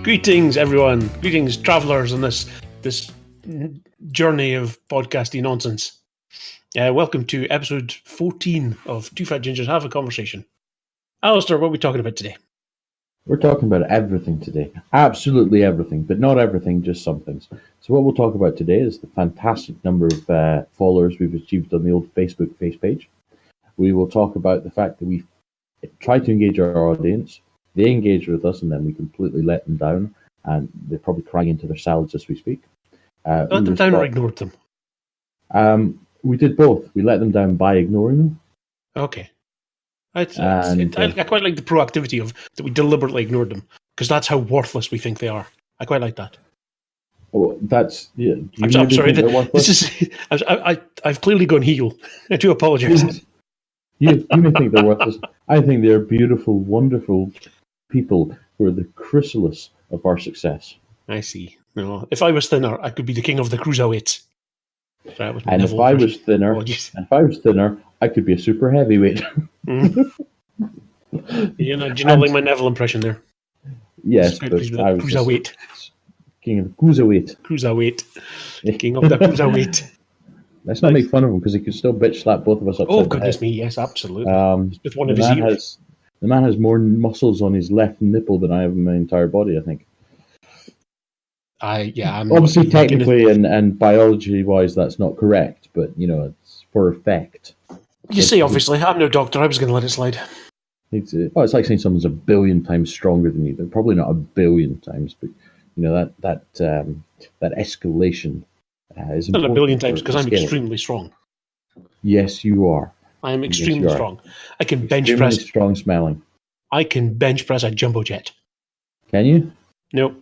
Greetings, everyone. Greetings, travellers, on this journey of podcasty nonsense. Welcome to episode 14 of Two Fat Gingers Have a Conversation. Alistair, what are we talking about today? We're talking about everything today. Absolutely everything, but not everything, just some things. So what we'll talk about today is the fantastic number of followers we've achieved on the old Facebook face page. We will talk about the fact that we try to engage our audience. They engage with us, and then we completely let them down, and they're probably crying into their salads as we speak. Let them down or ignored them? We did both. We let them down by ignoring them. Okay. I quite like the proactivity of that we deliberately ignored them, because that's how worthless we think they are. I quite like that. Oh, that's yeah. I'm sorry. I've clearly gone heel. I do apologise. You may think they're worthless. I think they're beautiful, wonderful people who are the chrysalis of our success. I see. No, if I was thinner, I could be the king of the cruiserweights. And if I was thinner, I could be a super heavyweight. Do you not like my Neville impression there? Yes, but I was cruiserweight. King of the cruiserweight. Cruiserweight. King of the cruiserweight. Let's not make fun of him, because he could still bitch slap both of us upside the head. Oh, goodness me, yes, absolutely. With one of his ears. The man has more muscles on his left nipple than I have in my entire body, I think. I'm obviously technically and biology-wise that's not correct, but, it's for effect. You see, obviously, I'm no doctor. I was going to let it slide. It's like saying someone's a billion times stronger than you. They're probably not a billion times, but, that escalation is important. Not a billion times, because I'm extremely strong. Yes, you are. I am extremely strong. I can bench press. Strong smelling. I can bench press a jumbo jet. Can you? Nope.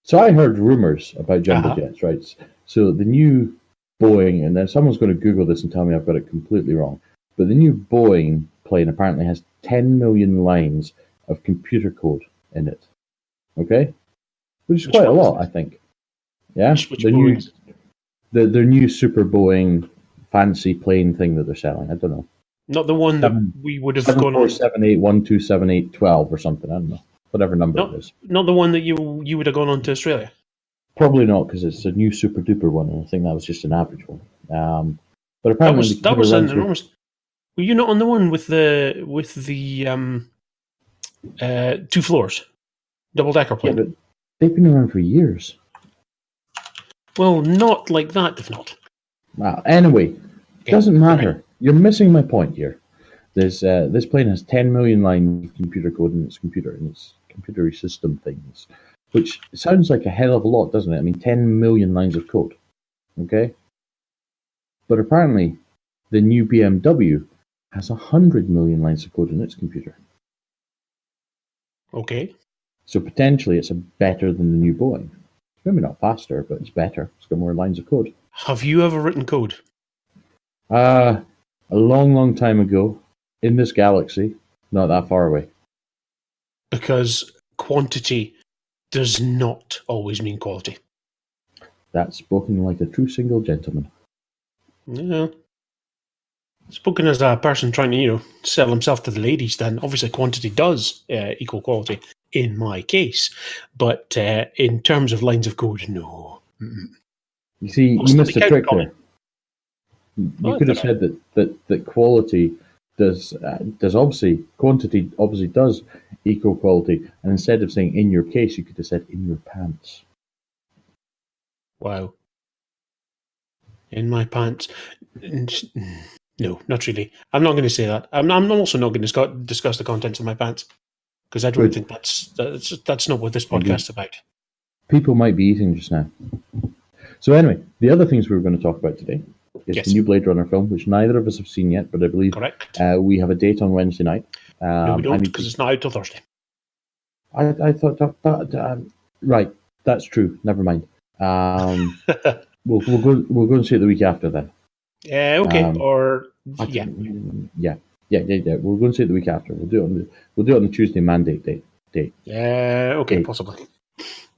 So I heard rumors about jumbo jets, right? So the new Boeing, and then someone's going to Google this and tell me I've got it completely wrong, but the new Boeing plane apparently has 10 million lines of computer code in it. Okay? Which is quite a lot, I think. Yeah? Their new Super Boeing fancy plane thing that they're selling. I don't know. Not the one that we would have gone on. 74781278812 or something. I don't know. Whatever number it is. Not the one that you would have gone on to Australia. Probably not, because it's a new super duper one, and I think that was just an average one. But apparently that was an enormous. Were you not on the one with the 2 floors, double decker plane? Yeah, but they've been around for years. Well, not like that, if not. Wow. Anyway, doesn't matter. Right. You're missing my point here. This plane has 10 million lines of computer code in its computer, in its computery system things, which sounds like a hell of a lot, doesn't it? I mean, 10 million lines of code. Okay? But apparently, the new BMW has 100 million lines of code in its computer. Okay. So potentially it's better than the new Boeing. Maybe not faster, but it's better. It's got more lines of code. Have you ever written code? A long, long time ago, in this galaxy, not that far away. Because quantity does not always mean quality. That's spoken like a true single gentleman. Yeah. Spoken as a person trying to, sell himself to the ladies, then obviously quantity does equal quality in my case. But in terms of lines of code, no. Mm-mm. You see, you missed a trick there. You could have said that quality does obviously, quantity obviously does equal quality, and instead of saying in your case, you could have said in your pants. Wow. In my pants. No, not really. I'm not going to say that. I'm also not going to discuss the contents of my pants, because I don't think that's not what this podcast's about. People might be eating just now. So anyway, the other things we were going to talk about today is the new Blade Runner film, which neither of us have seen yet, but I believe we have a date on Wednesday night. No, we don't, because it's not out till Thursday. I thought that right, that's true. Never mind. We'll go and see it the week after then. Okay. We're going to see it the week after. We'll do it on the Tuesday mandate date. Okay, date. Possibly.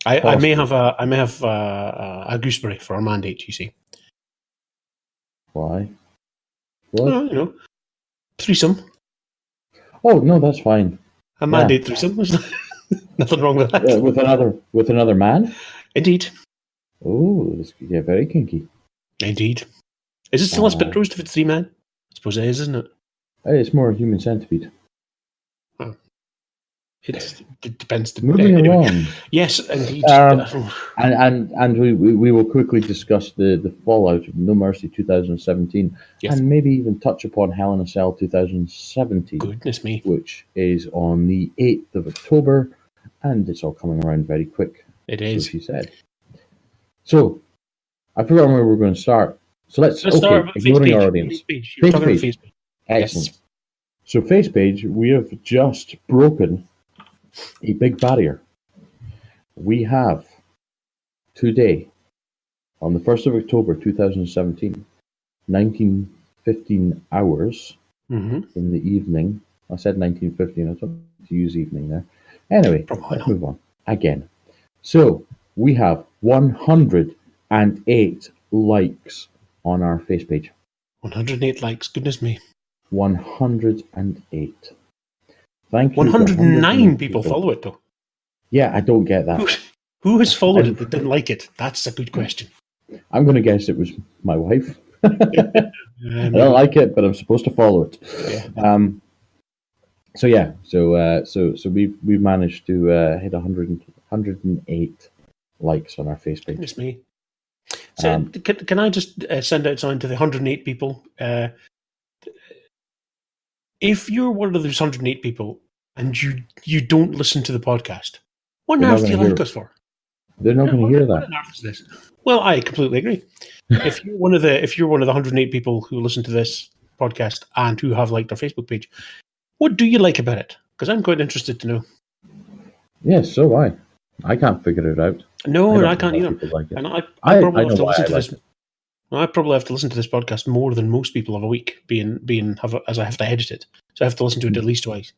I may have a gooseberry for our mandate. You see. Why? What? Threesome. Oh no, that's fine. A mandate threesome. Nothing wrong with that. With another man. Indeed. Oh, this could get very kinky. Indeed. Is it still a spit roast if it's 3 men? I suppose it is, isn't it? It's more human centipede. Oh. It depends. Moving anyway. along. Yes, indeed. And we will quickly discuss the fallout of No Mercy 2017, Yes. and maybe even touch upon Hell in a Cell 2017. Goodness me. Which is on the 8th of October, and it's all coming around very quick. It is. So she said. So, I forgot where we're going to start. So let's start with ignoring our audience. Face page. Excellent. Yes. So face page, we have just broken a big barrier. We have today, on the 1st of October 2017, 19:15 hours in the evening. I said 19:15, I don't need to use evening there. Anyway, let's move on. Again. So, we have 108 likes on our face page. 108 likes, goodness me. 108. Thank you. 109 people follow it, though. Yeah, I don't get that. Who has followed it that didn't like it? That's a good question. I'm going to guess it was my wife. I don't like it, but I'm supposed to follow it. Yeah. So we've managed to hit 108 likes on our face page. Goodness me. So can I just send out something to the 108 people? If you're one of those 108 people and you don't listen to the podcast, what on earth do you like us for? They're not going to hear that. What on earth is this? Well, I completely agree. If you're one of the 108 people who listen to this podcast and who have liked our Facebook page, what do you like about it? Because I'm quite interested to know. Yes, so I can't figure it out. No, I can't either. Like and I probably have to listen to this. I probably have to listen to this podcast more than most people of a week, as I have to edit it. So I have to listen to it at least twice.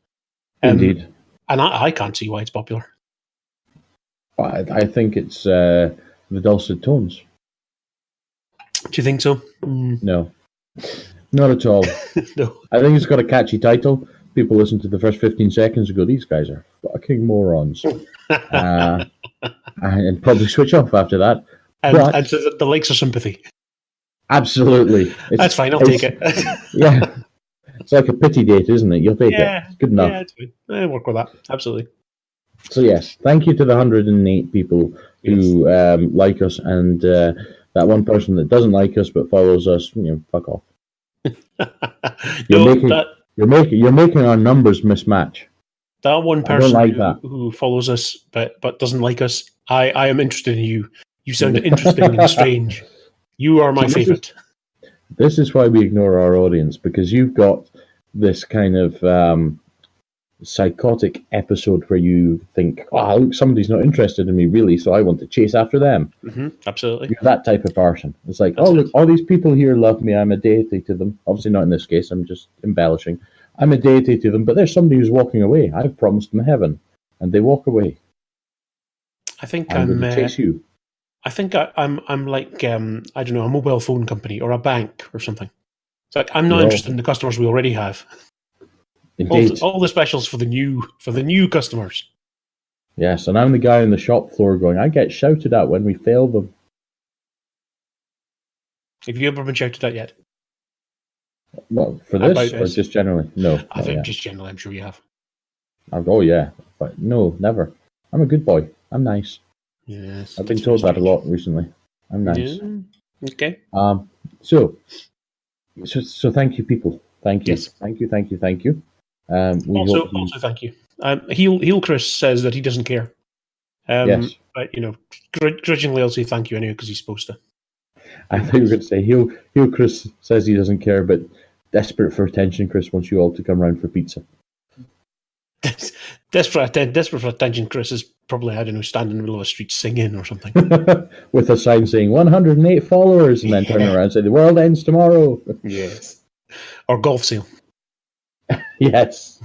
Indeed. And I can't see why it's popular. I think it's the dulcet tones. Do you think so? No, not at all. No. I think it's got a catchy title. People listen to the first 15 seconds and go, these guys are fucking morons. And probably switch off after that. And so the likes are sympathy. Absolutely. That's fine, I'll take it. Yeah. It's like a pity date, isn't it? You'll take it. It's good enough. Yeah, it's fine. I work with that. Absolutely. So yes, thank you to the 108 people who like us, and that one person that doesn't like us but follows us, fuck off. You're making our numbers mismatch. That one person who follows us but doesn't like us, I am interested in you. You sound interesting and strange. You are my favorite. This is why we ignore our audience, because you've got this kind of psychotic episode where you think, oh, look, somebody's not interested in me really, so I want to chase after them. Mm-hmm, absolutely. You're that type of person. It's like, look, all these people here love me. I'm a deity to them. Obviously not in this case. I'm just embellishing. I'm a deity to them, but there's somebody who's walking away. I've promised them heaven, and they walk away. I think I'm going to chase you. I think I'm like I don't know, a mobile phone company or a bank or something. It's like I'm not interested in the customers we already have. Indeed. All the specials for the new customers. Yes, and I'm the guy on the shop floor going, I get shouted at when we fail them. Have you ever been shouted at yet? Well, for this or just generally? No. I think just generally, I'm sure you have. Oh yeah, but no, never. I'm a good boy. I'm nice. Yes. I've been told that a lot recently. I'm nice. Yeah. Okay. So thank you, people. Thank you. Yes. Thank you. Also, thank you. Heel Chris says that he doesn't care. Yes. But grudgingly, I'll say thank you anyway because he's supposed to. I thought you were going to say Heel Chris says he doesn't care, but desperate for attention, Chris wants you all to come round for pizza. Desperate for attention, Chris is probably, I don't know, standing in the middle of a street singing or something. With a sign saying 108 followers, and then turning around and say, the world ends tomorrow. Yes. Or golf sale. Yes.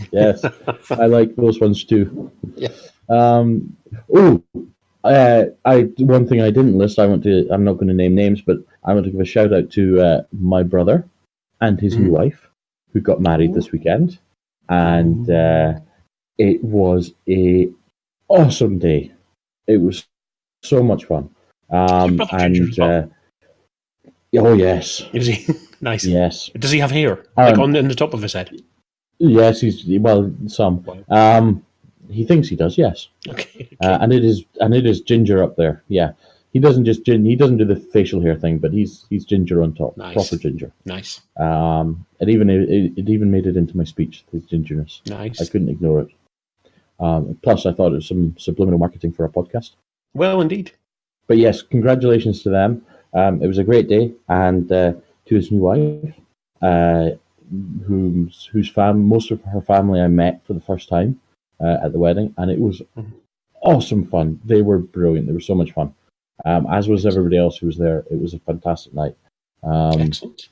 I like those ones too. Yeah. One thing I didn't list, I'm not going to name names, but I want to give a shout out to my brother and his new wife, who got married this weekend. And it was a awesome day. It was so much fun. Your brother Ginger as well. Oh yes, Is he? Nice. yes. Does he have hair like on the top of his head? Yes, some. Wow. He thinks he does. Yes, Okay. and it is ginger up there. Yeah, he doesn't do the facial hair thing, but he's ginger on top, Nice. proper ginger. Nice. It even made it into my speech. His gingerness. Nice. I couldn't ignore it. Plus, I thought it was some subliminal marketing for a podcast. Well, indeed. But yes, congratulations to them. It was a great day, and to his new wife, most of her family I met for the first time at the wedding, and it was awesome fun. They were brilliant. They were so much fun. As was everybody else who was there. It was a fantastic night. Excellent.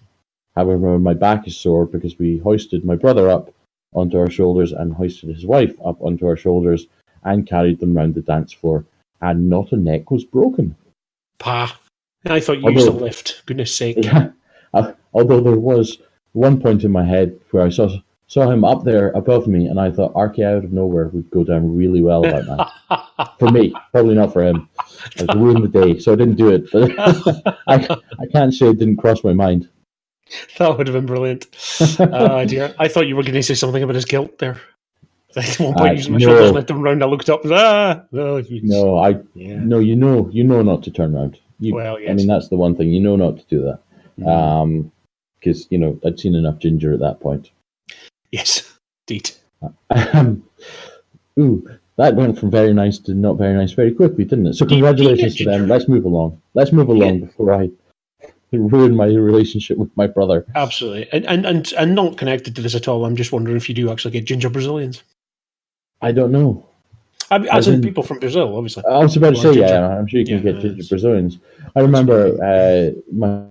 However, my back is sore because we hoisted my brother up onto our shoulders and hoisted his wife up onto our shoulders and carried them round the dance floor, and not a neck was broken. Pa. I thought you used to lift. Goodness sake. Yeah. Although there was one point in my head where I saw him up there above me, and I thought Archie out of nowhere would go down really well about that. For me, probably not for him. It would ruin the day, so I didn't do it. But I can't say it didn't cross my mind. That would have been brilliant. Oh dear. I thought you were going to say something about his guilt there. At one point, using my shoulders and lifted him round, I looked up and no, you know not to turn around. Well, yes. I mean, that's the one thing, you know not to do that. Because, I'd seen enough ginger at that point. Yes, indeed. That went from very nice to not very nice very quickly, didn't it? So congratulations to them. Let's move along. Before I ruin my relationship with my brother. Absolutely. And not connected to this at all, I'm just wondering if you do actually get ginger Brazilians. I don't know. As in people from Brazil, obviously. I was about to say, I'm sure you can get ginger Brazilians. I remember my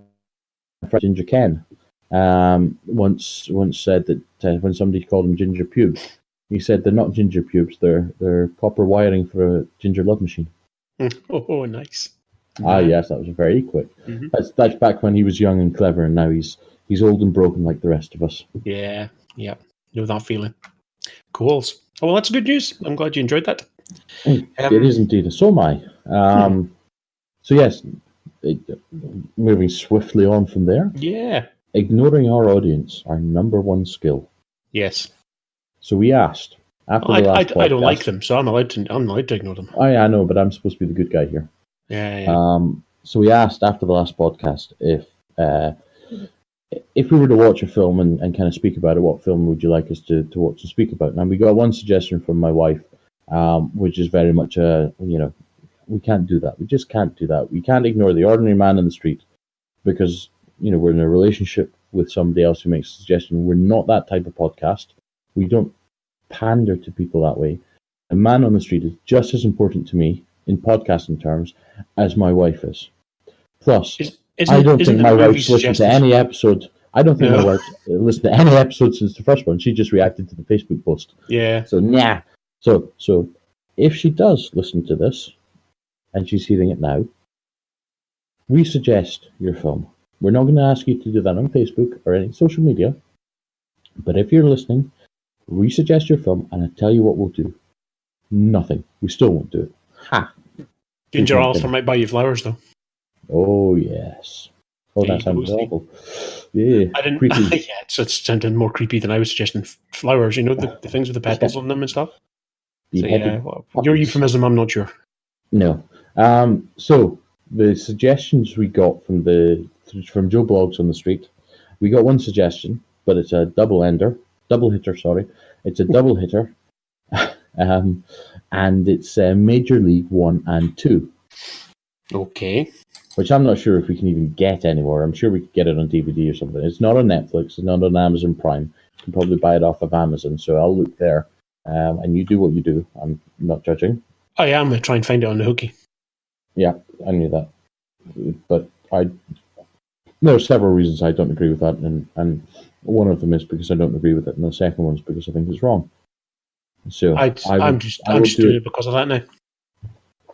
friend Ginger Ken once said that when somebody called him ginger pubes, he said they're not ginger pubes, they're copper wiring for a ginger love machine. Oh, nice. Yes, that was very quick. Mm-hmm. That's back when he was young and clever, and now he's old and broken like the rest of us. Yeah, know that feeling. Cool. Oh, well, that's good news. I'm glad you enjoyed that. It is indeed. So am I. So yes, moving swiftly on from there. Yeah. Ignoring our audience, our number one skill. Yes. So we asked after the last podcast. I don't like them, so I'm allowed to ignore them. I know, but I'm supposed to be the good guy here. Yeah. So we asked after the last podcast if we were to watch a film and kind of speak about it, what film would you like us to watch and speak about? And we got one suggestion from my wife, which is very much we can't do that. We just can't do that. We can't ignore the ordinary man in the street because, we're in a relationship with somebody else who makes a suggestion. We're not that type of podcast. We don't pander to people that way. A man on the street is just as important to me in podcasting terms as my wife is. Plus, I don't think my wife's listened to any episode. I don't think my wife's listened to any episode since the first one. She just reacted to the Facebook post. Yeah. So, nah. So if she does listen to this, and she's hearing it now, we suggest your film. We're not going to ask you to do that on Facebook or any social media. But if you're listening, we suggest your film, and I tell you what we'll do. Nothing. We still won't do it. Ha! Ginger Alistair might buy you flowers, though. Oh, yes. Oh, that sounds awful. Yeah. I didn't. Yeah, it's sounding more creepy than I was suggesting. Flowers, the things with the petals on them and stuff. So, your euphemism, I'm not sure. No. So the suggestions we got from Joe Blogs on the street, we got one suggestion, but it's a double hitter. It's a double hitter, and it's Major League 1 and 2. Okay. Which I'm not sure if we can even get anywhere. I'm sure we could get it on DVD or something. It's not on Netflix. It's not on Amazon Prime. You can probably buy it off of Amazon. So I'll look there, and you do what you do. I'm not judging. I am going to try and find it on the hooky. Yeah, I knew that. But there are several reasons I don't agree with that, and one of them is because I don't agree with it, and the second one is because I think it's wrong. So I'm just doing it because of that now.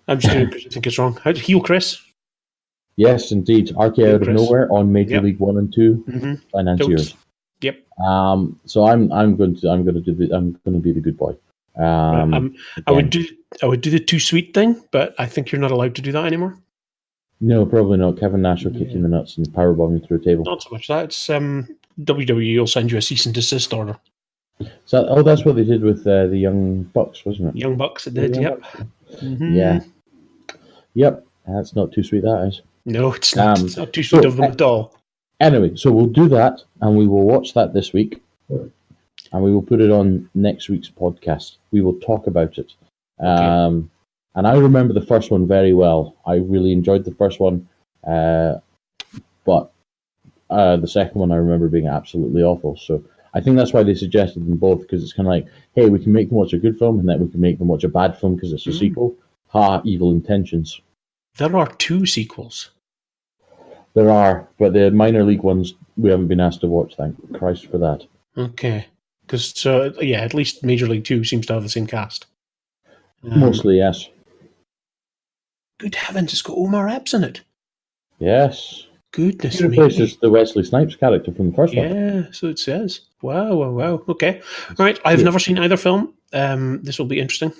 I'm just doing it because I think it's wrong. How to heal Chris? Yes, indeed. Archie out of nowhere on Major League 1 and 2 financiers. Yep. So I'm going to be the good boy. I would do the too sweet thing, but I think you're not allowed to do that anymore. No, probably not. Kevin Nash will kick you in the nuts and powerbomb you through a table. Not so much that. It's WWE will send you a cease and desist order. So, that's what they did with the Young Bucks, wasn't it? Young Bucks, it did. Yep. Mm-hmm. Yeah. Yep. That's not too sweet. That is. No, it's not. It's not too sweet of them at all. Anyway, so we'll do that, and we will watch that this week, and we will put it on next week's podcast. We will talk about it. Okay. And I remember the first one very well. I really enjoyed the first one, but the second one I remember being absolutely awful. So I think that's why they suggested them both, because it's kind of like, hey, we can make them watch a good film, and then we can make them watch a bad film because it's a sequel. Ha, evil intentions. There are 2 sequels. There are, but the minor league ones we haven't been asked to watch, thank Christ for that. Okay. Because, at least Major League 2 seems to have the same cast. Mostly, yes. Good heavens, it's got Omar Epps in it. Yes. Goodness me. He replaces the Wesley Snipes character from the first one. Yeah, so it says. Wow. Okay. All right, I've never seen either film. This will be interesting.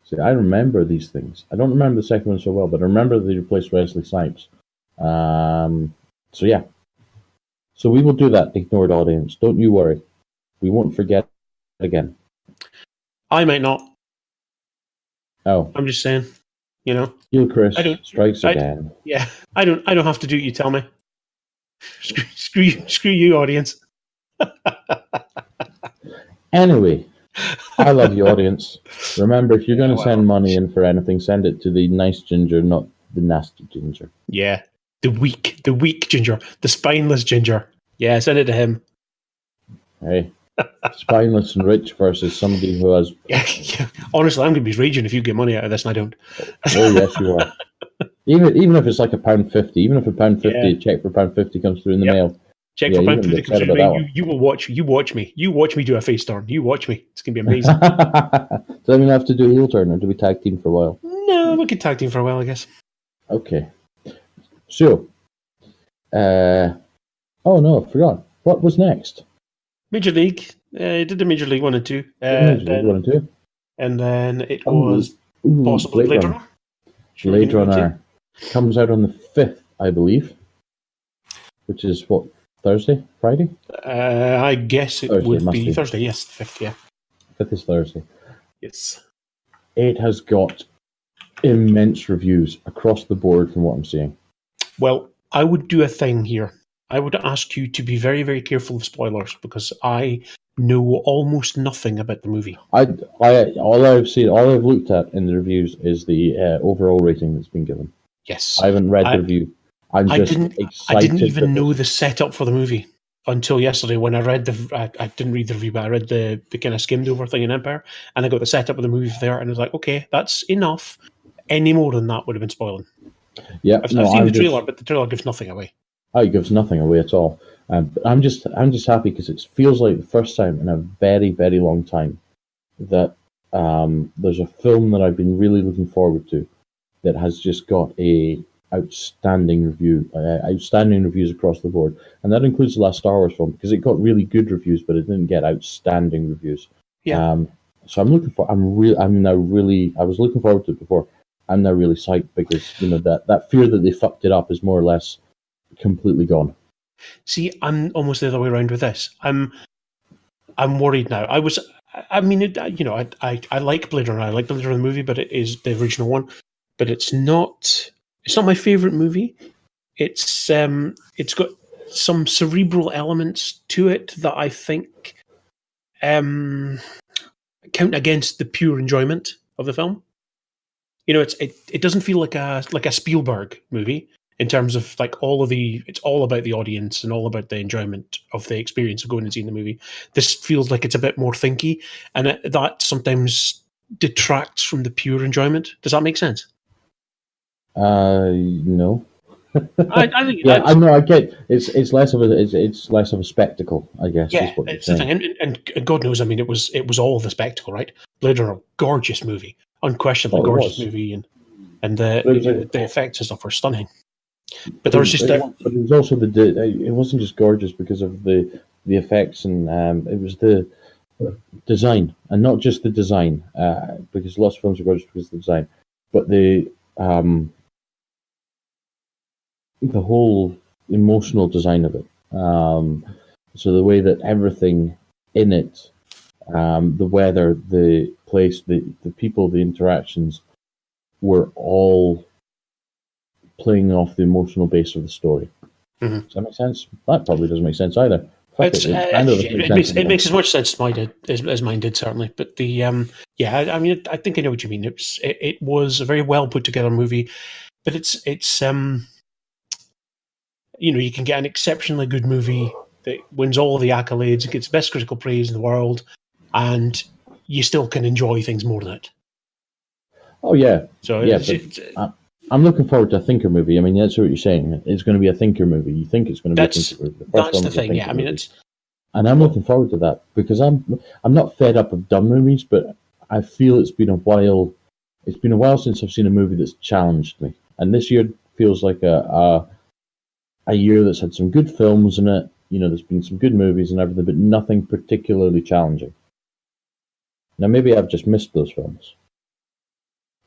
See, I remember these things. I don't remember the second one so well, but I remember they replaced Wesley Snipes. So, yeah. So we will do that, ignored audience. Don't you worry. We won't forget again. I might not. Oh. I'm just saying, Heel Chris strikes again. Yeah, I don't have to do what you tell me. Screw you, audience. Anyway, I love you, audience. Remember, if you're going to send money in for anything, send it to the nice ginger, not the nasty ginger. Yeah, the weak ginger, the spineless ginger. Yeah, send it to him. Hey, spineless and rich versus somebody who has... Yeah. Honestly, I'm going to be raging if you get money out of this and I don't. Oh, yes, you are. Even if it's like £1.50, even if a check for £1.50 comes through in the mail. Check for £1.50 comes through. You will watch. You watch me. You watch me do a face turn. You watch me. It's going to be amazing. Do we have to do a heel turn, or do we tag team for a while? No, we could tag team for a while, I guess. Okay. So, oh no, I forgot. What was next? Major League. Did the Major League 1 and 2. Major League 1 and 2. And then it was possibly Blade Runner. Blade Runner comes out on the 5th, I believe. Which is what, Thursday? Friday? I guess it Thursday, would be Thursday, yes, 5th, yeah. 5th is Thursday. Yes. It has got immense reviews across the board from what I'm seeing. Well, I would do a thing here. I would ask you to be very, very careful of spoilers because I know almost nothing about the movie. All I've looked at in the reviews is the overall rating that's been given. Yes. I haven't read the review. I'm just excited. I didn't even know the setup for the movie until yesterday when I read I didn't read the review, but I read the kind of skimmed over thing in Empire, and I got the setup of the movie there, and I was like, okay, that's enough. Any more than that would have been spoiling. Yeah, I've seen the trailer, but the trailer gives nothing away. Oh, it gives nothing away at all. But I'm just happy because it feels like the first time in a very, very long time that there's a film that I've been really looking forward to that has just got outstanding reviews across the board, and that includes the last Star Wars film because it got really good reviews, but it didn't get outstanding reviews. Yeah. So I was looking forward to it before. I'm now really psyched because that fear that they fucked it up is more or less completely gone. See, I'm almost the other way around with this. I'm worried now. I like Blade Runner. I like Blade Runner the movie, but it is the original one. But it's not my favorite movie. It's got some cerebral elements to it that I think count against the pure enjoyment of the film. It doesn't feel like a Spielberg movie in terms of it's all about the audience and all about the enjoyment of the experience of going and seeing the movie. This feels like it's a bit more thinky, and that sometimes detracts from the pure enjoyment. Does that make sense? No. I think. Yeah, I know. I get it's less of a spectacle, I guess. Yeah, is what it's the thing, and God knows, I mean, it was all of the spectacle, right? Blade Runner, gorgeous movie, unquestionably gorgeous movie, and the effects and stuff were stunning. But there was just but it was also it wasn't just gorgeous because of the effects, and it was the design, and not just the design, because lots of films are gorgeous because of the design, but the whole emotional design of it. So the way that everything in it, the weather, the place, the people, the interactions, were all playing off the emotional base of the story. Mm-hmm. Does that make sense? That probably doesn't make sense either. It makes as much sense as mine did, certainly. But I mean, I think I know what you mean. It was a very well put together movie, but it's you can get an exceptionally good movie that wins all the accolades, it gets best critical praise in the world, and you still can enjoy things more than it. Oh yeah, So yeah. I'm looking forward to a thinker movie. I mean, that's what you're saying. It's going to be a thinker movie. You think it's going to be a thinker movie. That's the thing. Yeah, I mean, and I'm looking forward to that because I'm not fed up of dumb movies, but I feel it's been a while. It's been a while since I've seen a movie that's challenged me, and this year feels like a year that's had some good films in it. There's been some good movies and everything, but nothing particularly challenging. Now, maybe I've just missed those films,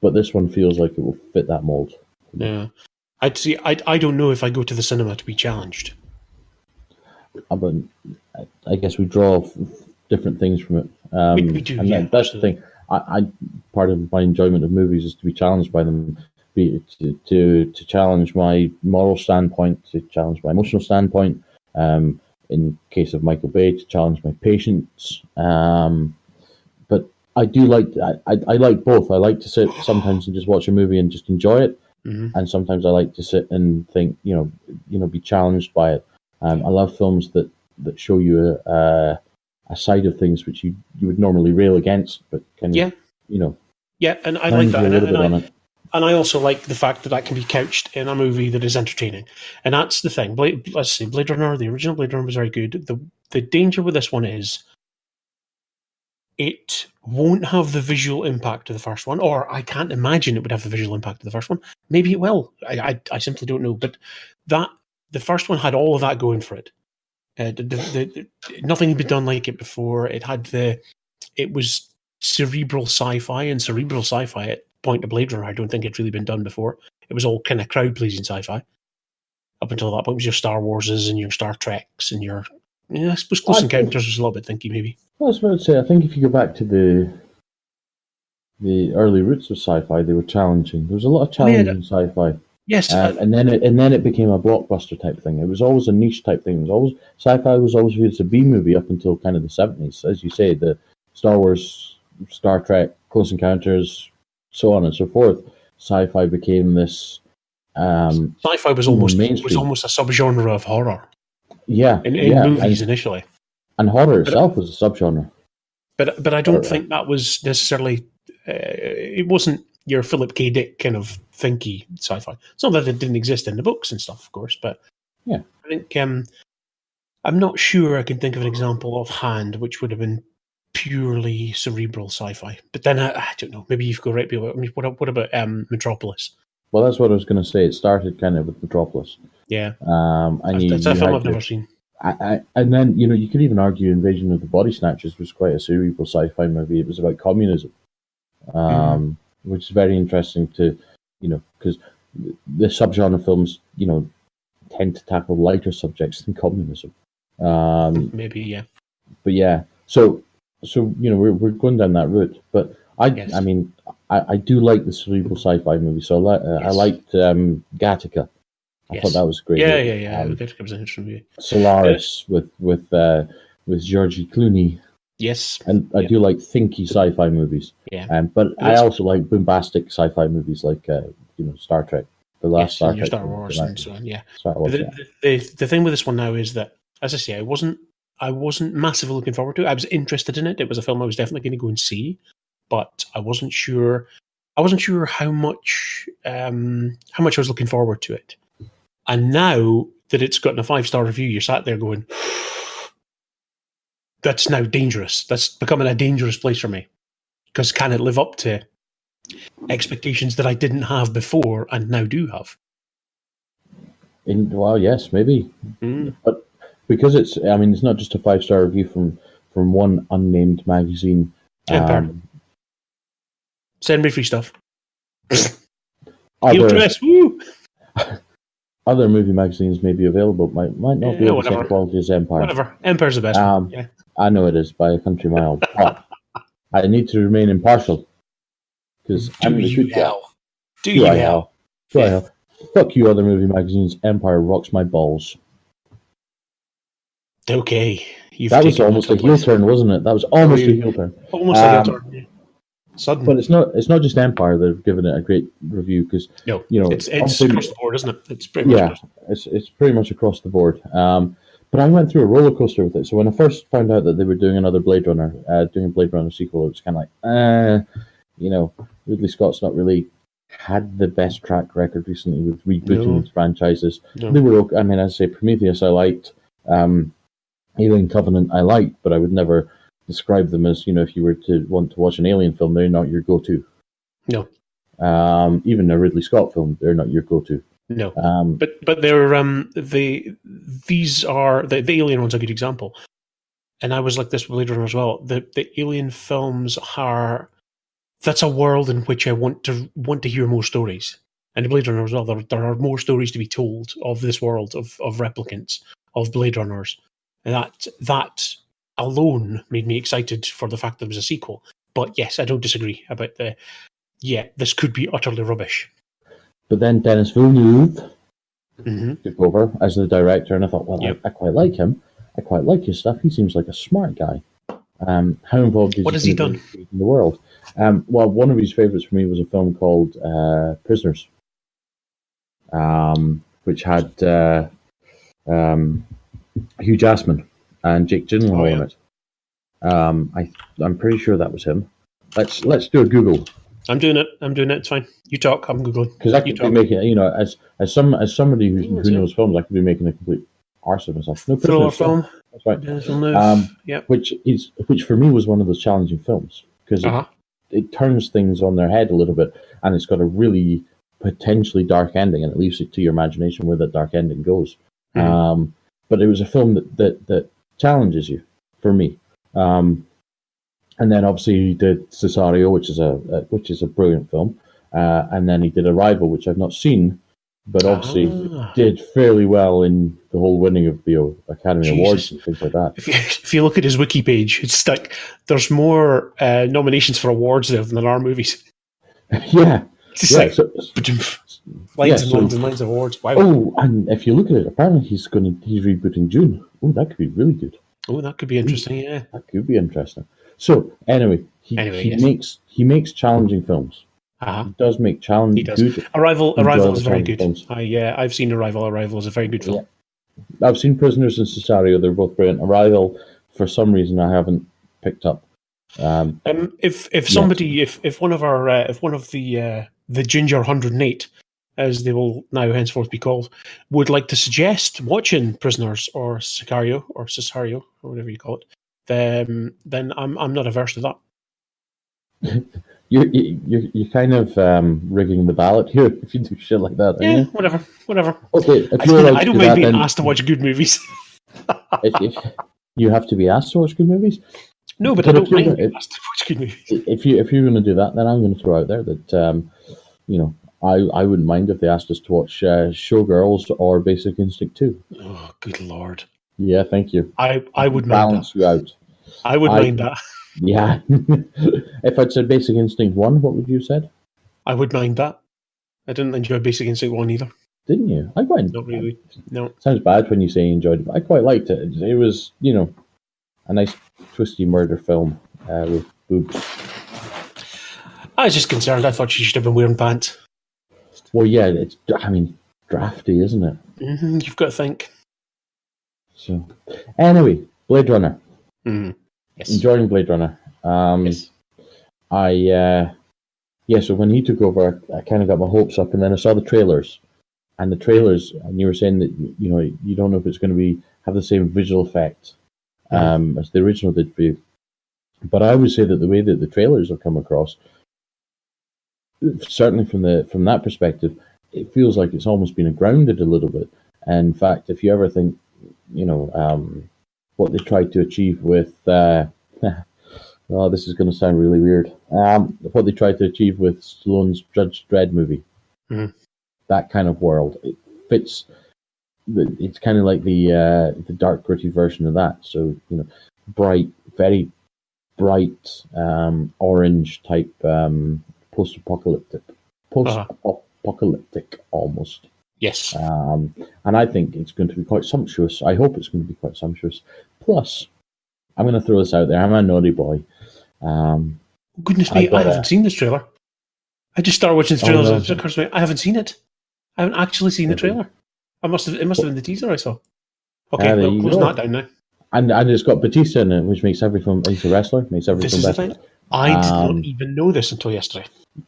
but this one feels like it will fit that mold. Yeah, I'd see. I don't know if I go to the cinema to be challenged. But I guess we draw different things from it. We do, and yeah. That's the thing. I part of my enjoyment of movies is to be challenged by them, to challenge my moral standpoint, to challenge my emotional standpoint. In case of Michael Bay, to challenge my patience. But I do like I like both. I like to sit sometimes and just watch a movie and just enjoy it, and sometimes I like to sit and think, be challenged by it. I love films that show you a side of things which you would normally rail against, but can yeah, and I like that, and I also like the fact that can be couched in a movie that is entertaining, and that's the thing. Let's see, Blade Runner, the original Blade Runner was very good. The danger with this one is it won't have the visual impact of the first one, or I can't imagine it would have the visual impact of the first one. Maybe it will. I simply don't know. But the first one had all of that going for it. Nothing had been done like it before. It was cerebral sci-fi, and cerebral sci-fi at point of Blade Runner, I don't think it's really been done before. It was all kind of crowd-pleasing sci-fi. Up until that point, it was your Star Warses and your Star Treks and your, I suppose Close Encounters was a little bit thinky, maybe. I was about to say, I think if you go back to the early roots of sci-fi, they were challenging. There was a lot of challenging sci-fi. Yes, and then it became a blockbuster type thing. It was always a niche type thing. Sci-fi was always viewed as a B movie up until kind of the 70s, as you say, the Star Wars, Star Trek, Close Encounters, so on and so forth. Sci-fi became this. Sci-fi was almost a subgenre of horror. Yeah, in movies initially, and horror itself was a subgenre. But I don't think that was necessarily. It wasn't your Philip K. Dick kind of thinky sci-fi. It's not that it didn't exist in the books and stuff, of course, but yeah, I think I'm not sure I can think of an example offhand which would have been purely cerebral sci-fi. But then I don't know. Maybe you've got right. I mean, what about Metropolis? Well, that's what I was going to say. It started kind of with Metropolis. Yeah, and that's a film I've never seen. And then you could even argue Invasion of the Body Snatchers was quite a cerebral sci-fi movie. It was about communism, which is very interesting to because the subgenre films tend to tackle lighter subjects than communism. Maybe, yeah. But yeah, so we're going down that route. But I mean, I do like the cerebral sci-fi movie. So I liked Gattaca. I thought that was great. Yeah. Gattaca was an interesting movie. Solaris with Georgie Clooney. Yes, and I do like thinky sci-fi movies. Yeah, but I also like bombastic sci-fi movies like Star Trek, the last Star Trek, Star Wars, and so on. Yeah, Star Wars. The thing with this one now is that, as I say, I wasn't massively looking forward to it. I was interested in it. It was a film I was definitely going to go and see, but I wasn't sure. How much I was looking forward to it. And now that it's gotten a 5-star review, you're sat there going, that's now dangerous. That's becoming a dangerous place for me. Because can it live up to expectations that I didn't have before and now do have? Well, yes, maybe. But because it's not just a 5-star review from from one unnamed magazine. Empire. Send me free stuff. Other, Press, woo! other movie magazines may be available, might not be of the same quality as Empire. Whatever. Empire's the best one. Yeah. I know it is by a country mile, but I need to remain impartial because I'm the good guy. Do I hell? Fuck you, other movie magazines. Empire rocks my balls. Okay. That was almost a heel turn, wasn't it? That was almost a heel turn. Almost a heel turn. Yeah. Sudden. But it's not just Empire that have given it a great review because it's across the board, isn't it? It's pretty much it's pretty much across the board. But I went through a roller coaster with it. So when I first found out that they were doing another Blade Runner, doing a Blade Runner sequel, it was kind of like, Ridley Scott's not really had the best track record recently with rebooting franchises. No. They were okay. I mean, as I say, Prometheus I liked, Alien Covenant I liked, but I would never describe them as, if you were to want to watch an Alien film, they're not your go-to. No. Even a Ridley Scott film, they're not your go-to. No. But they're these are the Alien one's a good example. And I was like this with Blade Runner as well. The Alien films that's a world in which I want to hear more stories. And the Blade Runner as well. There are more stories to be told of this world of replicants, of Blade Runners. And that alone made me excited for the fact that it was a sequel. But yes, I don't disagree about this could be utterly rubbish. But then Denis Villeneuve took over as the director, and I thought, I quite like him. I quite like his stuff. He seems like a smart guy. How involved is what has he done in the world? Well, one of his favourites for me was a film called Prisoners, which had Hugh Jackman and Jake Gyllenhaal in it. I'm pretty sure that was him. Let's do a Google. I'm doing it. It's fine. You talk. I'm Googling. Because I could be making, as somebody who knows films, I could be making a complete arse of myself. No, thriller film. That's right. Which for me was one of those challenging films because it turns things on their head a little bit, and it's got a really potentially dark ending, and it leaves it to your imagination where that dark ending goes. But it was a film that challenges you for me. And then obviously he did Cesario, which is a brilliant film, and then he did Arrival, which I've not seen, but obviously did fairly well in the whole winning of the Academy Awards and things like that. If you look at his wiki page, it's like there's more nominations for awards there than there are movies. Yeah, lines and lines of awards. Wow. Oh, and if you look at it, apparently he's rebooting Dune. Oh, that could be really good. Oh, that could be interesting. Yeah, that could be interesting. So anyway, he makes challenging films. He does make challenging. Good. Arrival is very good. I've seen Arrival. Arrival is a very good film. Yeah. I've seen Prisoners and Cesario. They're both brilliant. Arrival, for some reason, I haven't picked up. If one of the Ginger 108, as they will now henceforth be called, would like to suggest watching Prisoners or Sicario or Cesario or whatever you call it, then I'm not averse to that. You're kind of rigging the ballot here if you do shit like that. Yeah, you? Whatever. Okay, I don't mind being asked to watch good movies. if you have to be asked to watch good movies. No, but I don't mind being asked to watch good movies. If you're going to do that, then I'm going to throw out there that I wouldn't mind if they asked us to watch Showgirls or Basic Instinct 2. Oh, good lord! Yeah, thank you. I would balance you out. I would mind that. Yeah. If I'd said Basic Instinct 1, what would you have said? I would mind that. I didn't enjoy Basic Instinct 1 either. Didn't you? I quite... Not really. No. Sounds bad when you say you enjoyed it, but I quite liked it. It was, a nice twisty murder film with boobs. I was just concerned. I thought she should have been wearing pants. Well, yeah, it's drafty, isn't it? Mm-hmm, you've got to think. So, anyway, Blade Runner. Mm. Yes. Enjoying Blade Runner. Yes. So when he took over, I kind of got my hopes up, and then I saw the trailers. And the trailers, and you were saying that, you don't know if it's going to have the same visual effect as the original did for you. But I would say that the way that the trailers have come across, certainly from that perspective, it feels like it's almost been grounded a little bit. And in fact, if you ever think, what they tried to achieve with. Oh, this is going to sound really weird. What they tried to achieve with Stallone's Judge Dredd movie. Mhm. That kind of world. It fits. It's kind of like the dark, gritty version of that. So, bright, very bright, orange type, post-apocalyptic almost. Yes. And I think it's going to be quite sumptuous. I hope it's going to be quite sumptuous. Plus, I'm going to throw this out there. I'm a naughty boy. Goodness me, I haven't seen this trailer. I just started watching the trailers. It occurs to me, I haven't seen it. I haven't actually seen the trailer. It must have been the teaser I saw. Okay, well, close that down now. And it's got Batista in it, which makes everything. He's a wrestler. Makes everything better. This is the thing. I did not even know this until yesterday.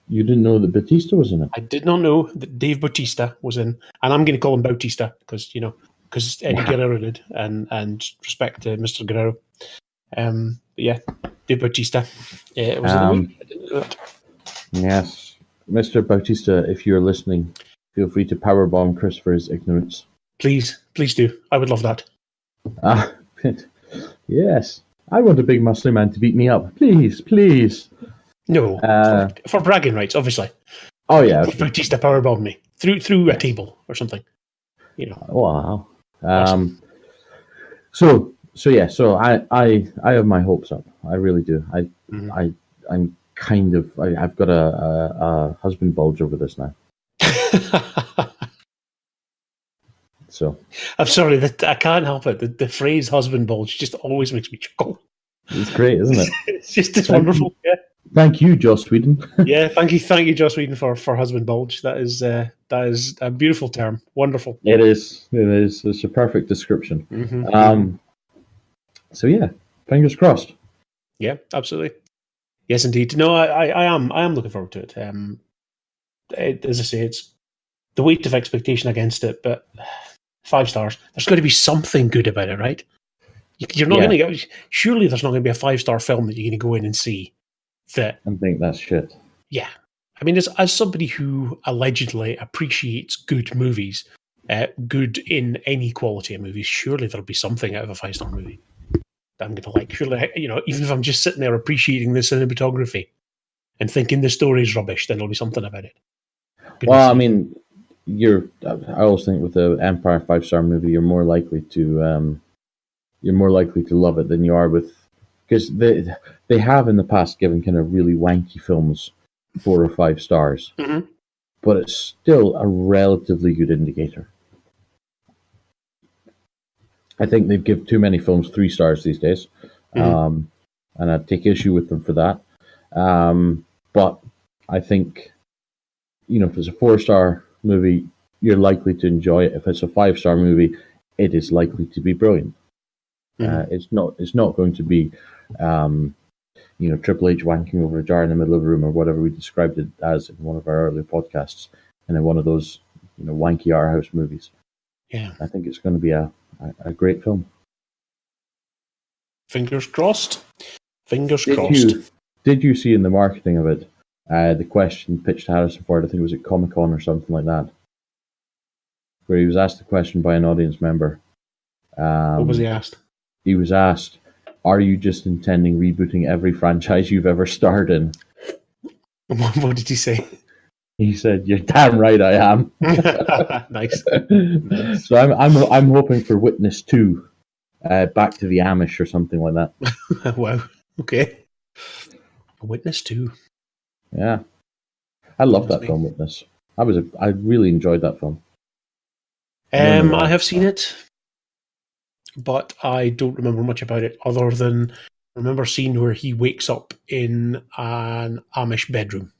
You didn't know that Batista was in it? I did not know that Dave Bautista was in, and I'm going to call him Bautista because Eddie Guerrero did, and respect to Mr. Guerrero. Yeah, Dave Bautista was in the movie. I didn't know that. Yes, Mr. Bautista, if you're listening, feel free to powerbomb Chris for his ignorance. Please do. I would love that. Yes. I want a big muscly man to beat me up. Please. No, for bragging rights, obviously. Oh yeah. Bautista powerbomb me through a table or something. Wow. So I have my hopes up. I really do. I'm kind of I've got a husband bulge over this now. So I'm sorry that I can't help it. The phrase "husband bulge" just always makes me chuckle. It's great, isn't it? It's wonderful. Yeah. Thank you, Joss Whedon. Yeah, thank you, Joss Whedon for husband bulge. That is a beautiful term. Wonderful. It is. It's a perfect description. Mm-hmm. So yeah, fingers crossed. Yeah, absolutely. Yes, indeed. No, I am looking forward to it. As I say, it's the weight of expectation against it, but 5 stars. There's got to be something good about it, right? You're not going to get. Surely, there's not going to be a 5-star film that you're going to go in and see that and think that's shit. Yeah, I mean, as somebody who allegedly appreciates good movies, good in any quality of movies, surely there'll be something out of a 5-star movie that I'm going to like. Surely, even if I'm just sitting there appreciating the cinematography and thinking the story's rubbish, then there'll be something about it. Well, I mean, I always think with the Empire 5-star movie, you're more likely to love it than you are with, because they have in the past given kind of really wanky films 4 or 5 stars, but it's still a relatively good indicator. I think they give too many films 3 stars these days, and I take issue with them for that. But I think, if it's a 4-star movie, you're likely to enjoy it. If it's a 5-star movie, it is likely to be brilliant. It's not going to be, Triple H wanking over a jar in the middle of a room or whatever we described it as in one of our earlier podcasts, and in one of those, wanky art house movies. Yeah, I think it's going to be a great film. Fingers crossed. Crossed. Did you see in the marketing of it the question pitched to Harrison Ford? I think it was at Comic-Con or something like that, where he was asked the question by an audience member. What was he asked? He was asked, "Are you just intending rebooting every franchise you've ever starred in?" What did he say? He said, "You're damn right, I am." Nice. So I'm hoping for Witness 2, Back to the Amish or something like that. Wow. Okay. Witness 2. Yeah, I love that film, Witness. I really enjoyed that film. I have seen it, but I don't remember much about it other than I remember a scene where he wakes up in an Amish bedroom.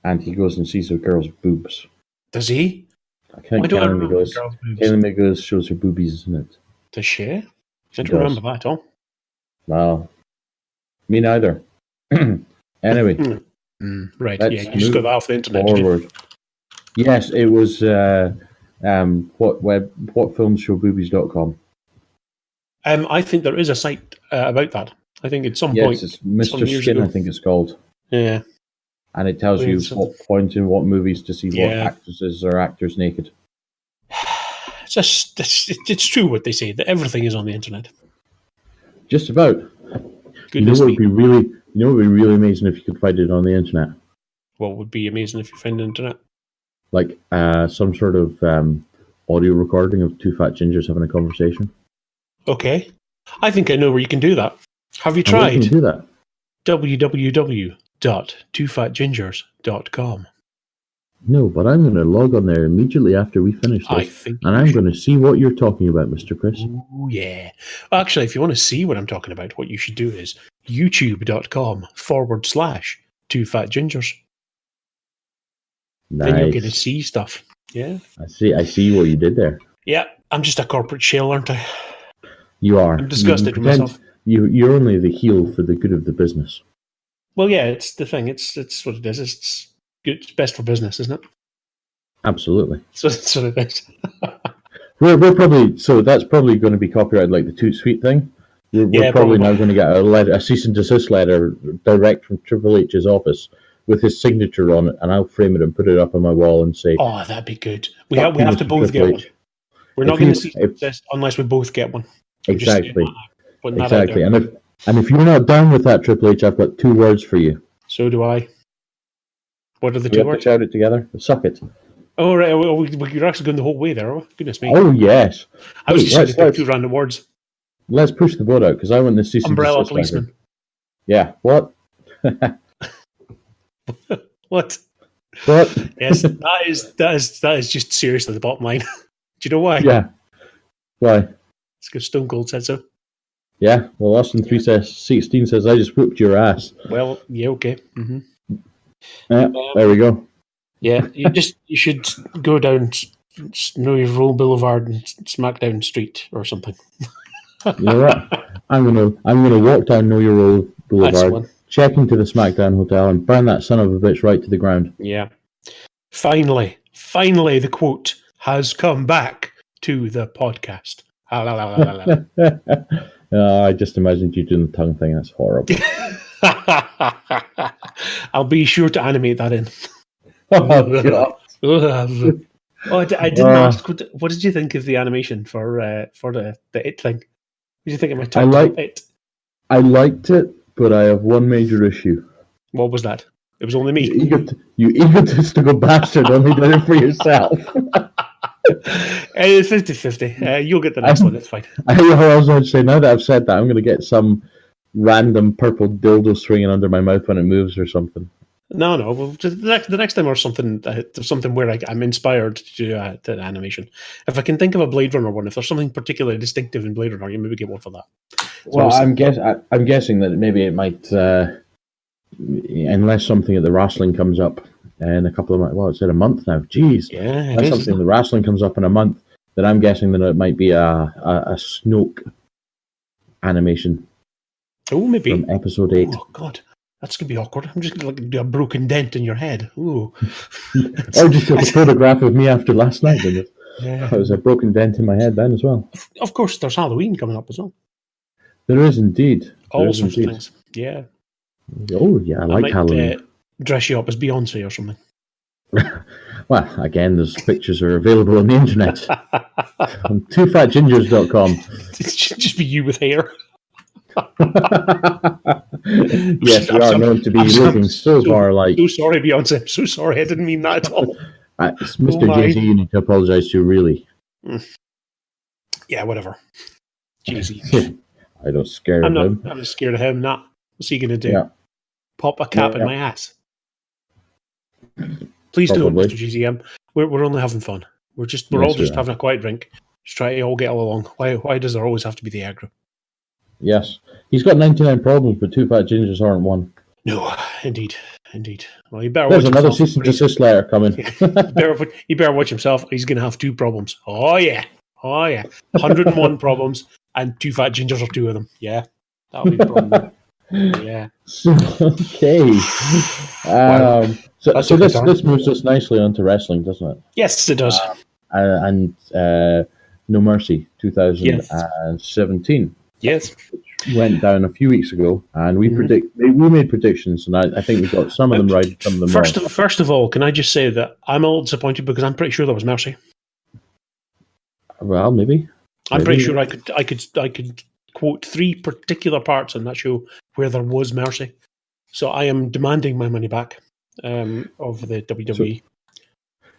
And he goes and sees a girl's boobs. Does he? I think Kaylee Migos shows her boobies, isn't it? Does she? I don't remember that at all. Well, me neither. Anyway. Right, yeah, you just got that off the internet. Forward. Yes, it was whatfilmshowboobies.com. I think there is a site about that. I think at some point. Yes, it's Mr. Skin, I think it's called. Yeah. And it tells you what point in what movies to see what actresses or actors naked. It's true what they say, that everything is on the internet. Just about. Goodness what me. would be really amazing if you could find it on the internet? What would be amazing if you find the internet? Like some sort of audio recording of two fat gingers having a conversation. Okay. I think I know where you can do that. Have you And where tried? can you do that? www.twofatgingers.com. No, but I'm going to log on there immediately after we finish I this, think and you I'm should. going to see what you're talking about, Mr. Chris. Ooh, yeah. Actually, if you want to see what I'm talking about, what you should do is youtube.com/twofatgingers. Then you'll get to Nice. see stuff. Yeah. I see what you did there. Yeah. I'm just a corporate shell, aren't I? You are. I'm disgusted with myself. You're only the heel for the good of the business. Well, yeah, it's the thing. It's what it is. It's good. It's best for business, isn't it? Absolutely. So that's what it is. We're probably, so that's probably going to be copyrighted like the Toot Sweet thing. We're probably now going to get a cease and desist letter direct from Triple H's office with his signature on it, and I'll frame it and put it up on my wall and say, "Oh, that'd be good." We have to both get one. We're not going to cease and desist unless we both get one. Exactly. Exactly. And if you're not down with that, Triple H, I've got 2 words for you. So do I. What are the 2 We have words? to shout it together. Suck it. Oh, right. You're actually going the whole way there, are we? Goodness me. Oh, yes. I was just saying 2 random words. Let's push the boat out, because I want this cease and desist. Umbrella policeman. Yeah. What? What? What? Yes, that is just seriously the bottom line. Do you know why? Yeah. Why? It's because Stone Cold said so. Yeah. Well, Austin 3:16 says, I just whooped your ass. Well, yeah, okay. Mm-hmm. Yeah, there we go. Yeah, you should go down Know Your Role Boulevard and SmackDown Street or something. You know what? I'm gonna walk down Know Your Role Boulevard, check into the SmackDown hotel, and burn that son of a bitch right to the ground. Yeah. Finally, the quote has come back to the podcast. I just imagined you doing the tongue thing. That's horrible. I'll be sure to animate that in. Oh, God. Oh, I didn't ask. What did you think of the animation for the It thing? What did you think of my top It? I liked it, but I have one major issue. What was that? It was only me. You egotistical bastard only did it for yourself. It's 50-50. You'll get the next one. It's fine. I was going to say, now that I've said that, I'm going to get some random purple dildo swinging under my mouth when it moves or something. No. Well, the next time or something where I'm inspired to do the animation. If I can think of a Blade Runner one, if there's something particularly distinctive in Blade Runner, you maybe get one for that. Well, I'm guessing that maybe it might, unless something at the wrestling comes up in a couple of months. Well, it's in a month now. Jeez. Yeah, unless something in the wrestling comes up in a month, then I'm guessing that it might be a Snoke animation. Oh, maybe from episode 8. Oh God. That's going to be awkward. I'm just going to do a broken dent in your head. Ooh. Or just a photograph of me after last night. Yeah. There was a broken dent in my head then as well. Of course, there's Halloween coming up as well. There is indeed. All sorts of things. Yeah. Oh, yeah, I like Halloween. Dress you up as Beyonce or something. Well, again, those pictures are available on the internet. On twofatgingers.com. It should just be you with hair. Yes, we are known to be looking so far like. So sorry, Beyonce. I'm so sorry. I didn't mean that at all. It's Mr. Jay-Z you need to apologise to, really. Yeah, whatever. Jay-Z. I don't scare him. I'm just scared of him. Nah. What's he going to do? Yeah. Pop a cap in my ass. Please don't, Mr. GZM. We're only having fun. We're all just having a quiet drink. Just try to all get along. Why does there always have to be the aggro? Yes. He's got 99 problems, but 2 fat gingers aren't one. No, indeed. Well, you better There's watch another himself. cease and desist letter coming. You better watch himself. He's going to have 2 problems. Oh, yeah. 101 problems, and 2 fat gingers are 2 of them. Yeah. That'll be the problem. Yeah. Okay. Wow. So this moves us nicely onto wrestling, doesn't it? Yes, it does. And No Mercy 2017. Yes. Went down a few weeks ago, and we made predictions, and I think we got some of them right, some of them wrong. First of all, can I just say that I'm a little disappointed because I'm pretty sure there was Mercy. Well, maybe. I'm pretty sure I could quote, 3 particular parts in that show where there was mercy. So I am demanding my money back of the WWE.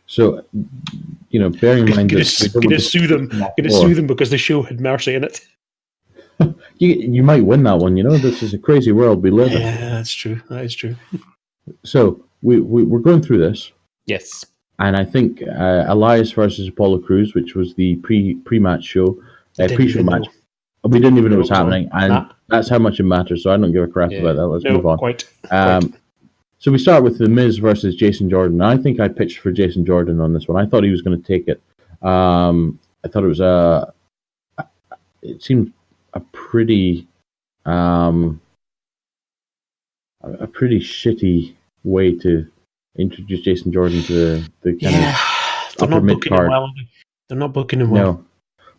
So bearing in mind Going that to sue them. Going to sue them because the show had mercy in it. You might win that one. This is a crazy world we live in. Yeah, that's true. That is true. So we're going through this. Yes. And I think Elias versus Apollo Crews, which was the pre-match show, pre-show match. We didn't even know what was happening, and that's how much it matters. So I don't give a crap about that. Let's move on. Quite. So we start with The Miz versus Jason Jordan. I think I pitched for Jason Jordan on this one. I thought he was going to take it. I thought it was it seemed a pretty shitty way to introduce Jason Jordan to the kind of upper mid card. They're not booking him well. No,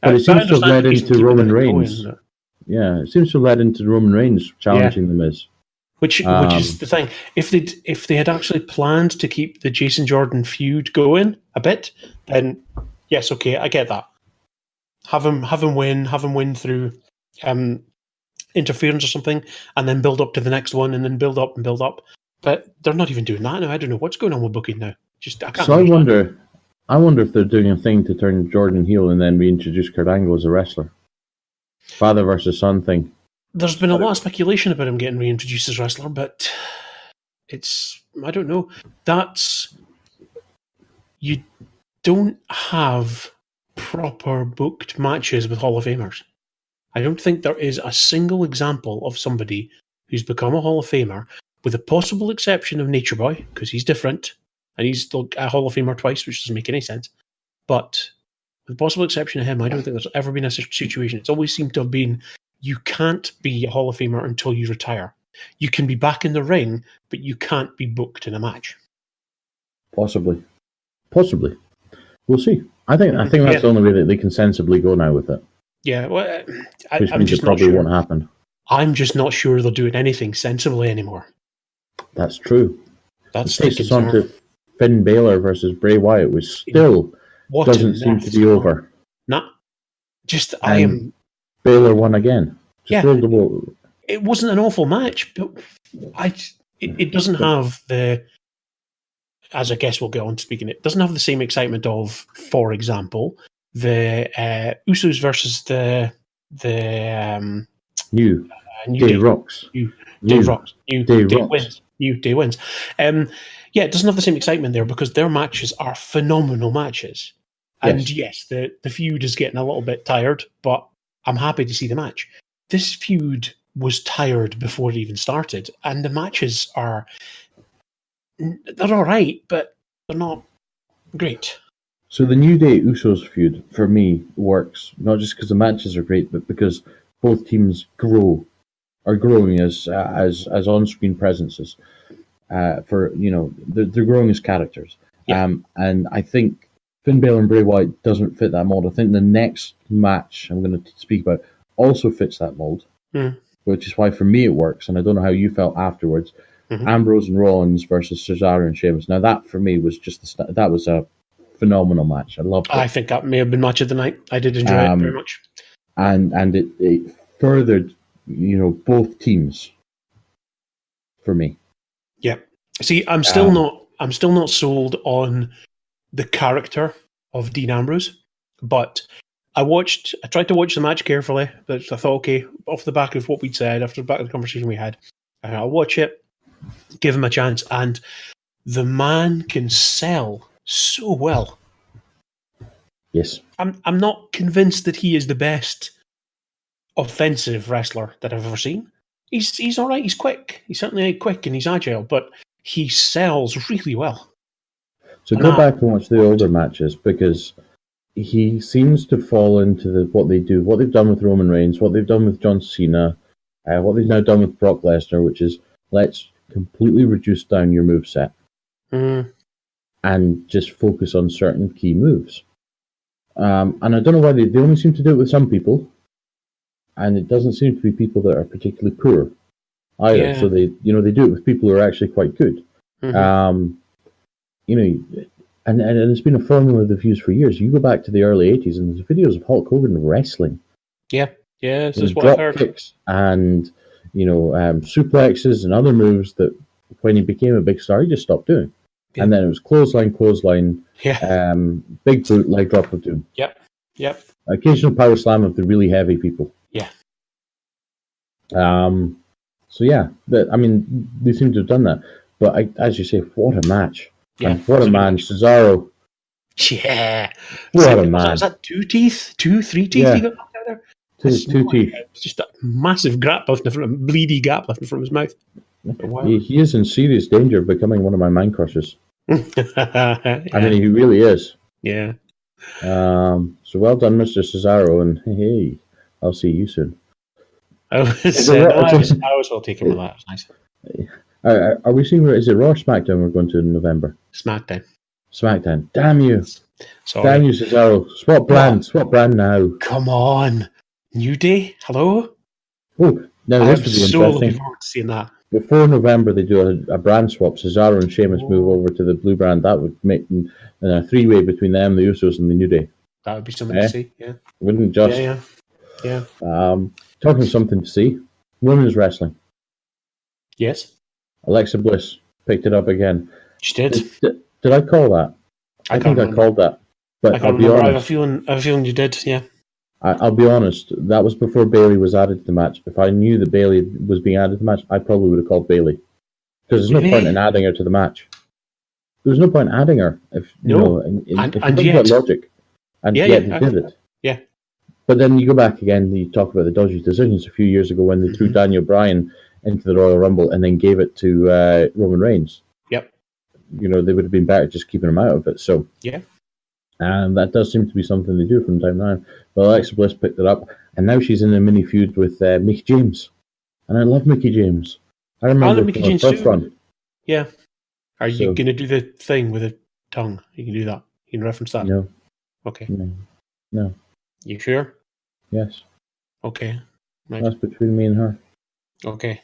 but it seems to have led into Roman Reigns. Yeah, it seems to have led into Roman Reigns challenging The Miz. Which is the thing. If they had actually planned to keep the Jason Jordan feud going a bit, then yes, okay, I get that. Have him win through interference or something, and then build up to the next one, and then build up and build up. But they're not even doing that now. I don't know what's going on with booking now. I can't. So I wonder if they're doing a thing to turn Jordan heel and then reintroduce Kurt Angle as a wrestler. Father versus son thing. There's been a lot of speculation about him getting reintroduced as wrestler, but I don't know. You don't have proper booked matches with Hall of Famers. I don't think there is a single example of somebody who's become a Hall of Famer, with the possible exception of Nature Boy, because he's different, and he's still a Hall of Famer twice, which doesn't make any sense. But with the possible exception of him, I don't think there's ever been a situation. It's always seemed to have been, you can't be a Hall of Famer until you retire. You can be back in the ring, but you can't be booked in a match. Possibly. We'll see. I think that's the only way that they can sensibly go now with it. Yeah, well, I'm just probably won't happen. I'm just not sure they're doing anything sensibly anymore. That's true. That's takes us on to Finn Balor versus Bray Wyatt, which still doesn't seem to be over. Nah, Balor won again. It wasn't an awful match, but it doesn't have the, as I guess we'll get on to speaking, it doesn't have the same excitement of, for example, the Usos versus the New Day Rocks. New Day wins. It doesn't have the same excitement there because their matches are phenomenal matches. And yes, the feud is getting a little bit tired, but I'm happy to see the match. This feud was tired before it even started, and the matches they're all right, but they're not great. So the New Day Usos feud, for me, works, not just because the matches are great, but because both teams are growing as on-screen presences. They're growing as characters. Yeah. And I think Finn Balor and Bray Wyatt doesn't fit that mold. I think the next match I'm going to speak about also fits that mold, which is why for me it works, and I don't know how you felt afterwards. Mm-hmm. Ambrose and Rollins versus Cesaro and Sheamus. Now that for me was that was a phenomenal match. I loved it. I think that may have been match of the night. I did enjoy it very much. And it furthered, both teams for me. Yeah. See, I'm still not sold on the character of Dean Ambrose, but I tried to watch the match carefully, but I thought, okay, off the back of what we'd said, after the back of the conversation we had, I'll watch it, give him a chance, and the man can sell so well. Yes. I'm not convinced that he is the best offensive wrestler that I've ever seen. He's all right. He's quick. He's certainly quick and he's agile, but he sells really well. So go back and watch the older matches, because he seems to fall into what they do, what they've done with Roman Reigns, what they've done with John Cena, what they've now done with Brock Lesnar, which is let's completely reduce down your moveset and just focus on certain key moves. And I don't know why they only seem to do it with some people, and it doesn't seem to be people that are particularly poor either. Yeah. So they do it with people who are actually quite good. Mm-hmm. And it's been a formula they've used for years. You go back to the early 80s and there's videos of Hulk Hogan wrestling. Yeah. Yeah, this is what I've Drop heard. kicks and suplexes and other moves that when he became a big star, he just stopped doing. Yeah. And then it was clothesline, Yeah. big boot, leg drop of doom. Yep. Occasional power slam of the really heavy people. Yeah. So yeah, they seem to have done that. But as you say, what a match! Yeah. And what a man, Cesaro. Yeah. What a man! Was that 2 teeth? 2, 3 teeth Yeah. he got knocked out there? Two teeth. It's just a massive gap left from him, bleedy gap left from his mouth. He is in serious danger of becoming one of my mind crushes. Yeah. I mean, he really is. Yeah. So well done, Mr. Cesaro, and hey, I'll see you soon. I was well taken with that. It was nice. Are we seeing? Is it Raw or SmackDown we're going to in November? SmackDown. SmackDown. Damn you! Sorry. Damn you, Cesaro! Swap brand. Swap brand now. Come on, New Day. Hello. Oh, now this would be so interesting. looking forward to seeing that. Before November, they do a brand swap. Cesaro and Sheamus move over to the blue brand. That would make a three-way between them, the Usos, and the New Day. That would be something to see. Yeah. Wouldn't just. Yeah. Talking something to see. Women's wrestling. Yes. Alexa Bliss picked it up again. She did. Did I call that? I think I called that. But I'll be honest. I have a feeling you did. Yeah. I'll be honest. That was before Bayley was added to the match. If I knew that Bayley was being added to the match, I probably would have called Bayley. Because there's no point in adding her to the match. There's no point in adding her if you know. If you think about logic, and yet they did it. Yeah. But then you go back again. You talk about the dodgy decisions a few years ago when they threw Daniel Bryan into the Royal Rumble and then gave it to Roman Reigns. Yep. They would have been better just keeping him out of it. So yeah. And that does seem to be something they do from time to time. But Alexa Bliss picked it up, and now she's in a mini feud with Mickie James. And I love Mickie James. I remember Mickie from her first run. Yeah. Are you going to do the thing with the tongue? You can do that. You can reference that? No. Okay. No. You sure? Yes. Okay. Right. That's between me and her. Okay.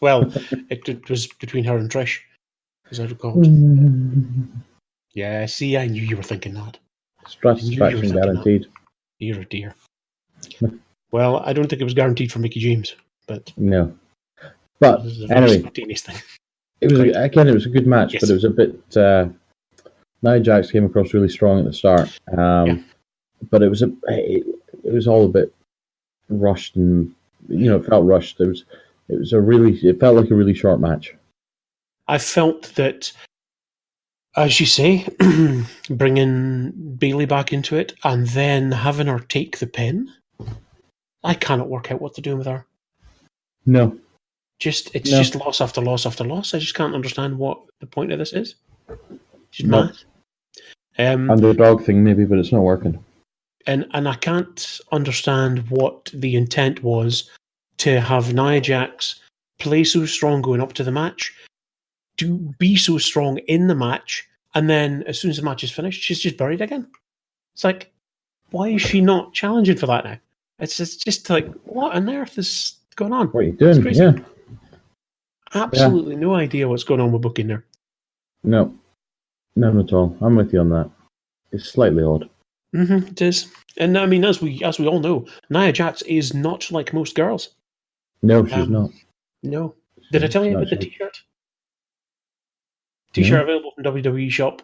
Well, it was between her and Trish, as I recall. Yeah, see, I knew you were thinking that. Satisfaction guaranteed. Dear, dear. Well, I don't think it was guaranteed for Mickie James, but no. But anyway, thing. It was a good match, but it was a bit. Nia Jax came across really strong at the start, but it was all a bit rushed, and it felt rushed. It felt like a really short match. I felt that, as you say, bringing Bayley back into it and then having her take the pin, I cannot work out what they're doing with her. No. Just loss after loss after loss. I just can't understand what the point of this is. She's mad. Underdog thing maybe, but it's not working. And I can't understand what the intent was to have Nia Jax play so strong going up to the match, to be so strong in the match, and then as soon as the match is finished, she's just buried again. It's like, why is she not challenging for that now? It's just like, what on earth is going on? What are you doing? Yeah. Absolutely no idea what's going on with booking there. No. None at all. I'm with you on that. It's slightly odd. It is. And I mean, as we all know, Nia Jax is not like most girls. No, she's not. No. Did I tell you about the t-shirt? T-shirt available from WWE Shop.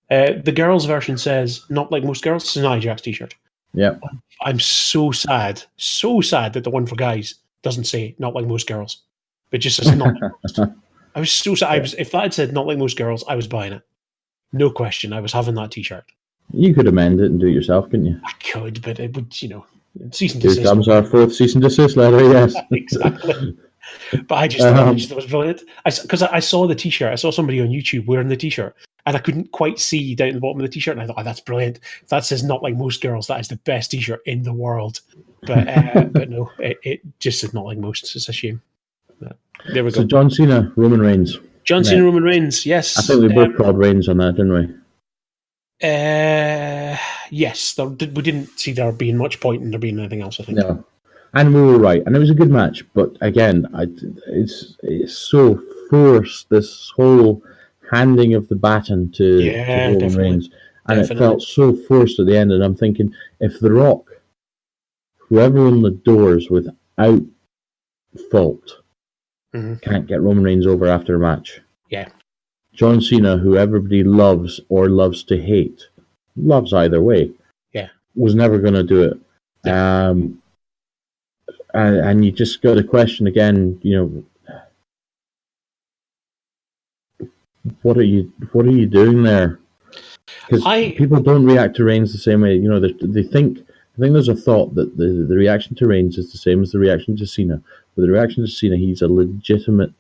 The girls' version says, not like most girls. It's a Nia Jax t-shirt. Yeah. I'm so sad that the one for guys doesn't say not like most girls. But just says not like most. I was so sad. If that had said not like most girls, I was buying it. No question. I was having that t-shirt. You could amend it and do it yourself, couldn't you? I could, but it would, cease and desist. Here comes our fourth cease and desist letter, yes. Exactly. But I just thought it was brilliant. Because I saw the t-shirt. I saw somebody on YouTube wearing the t-shirt, and I couldn't quite see down at the bottom of the t-shirt, and I thought, that's brilliant. If that says not like most girls, that is the best t-shirt in the world. But but no, it just is not like most. It's a shame. But there we go. So John Cena, Roman Reigns. John Cena, Roman Reigns, yes. I think we both called Reigns on that, didn't we? Yes. We didn't see there being much point in there being anything else, I think. No. And we were right. And it was a good match. But again, it's so forced, this whole handing of the baton to Roman Reigns. And it felt so forced at the end. And I'm thinking, if The Rock whoever on the doors without fault can't get Roman Reigns over after a match. Yeah. John Cena, who everybody loves or loves to hate, loves either way, was never going to do it. Yeah. And you just got to question again, what are you doing there? Because people don't react to Reigns the same way. They think. I think there's a thought that the reaction to Reigns is the same as the reaction to Cena. But the reaction to Cena, he's a legitimate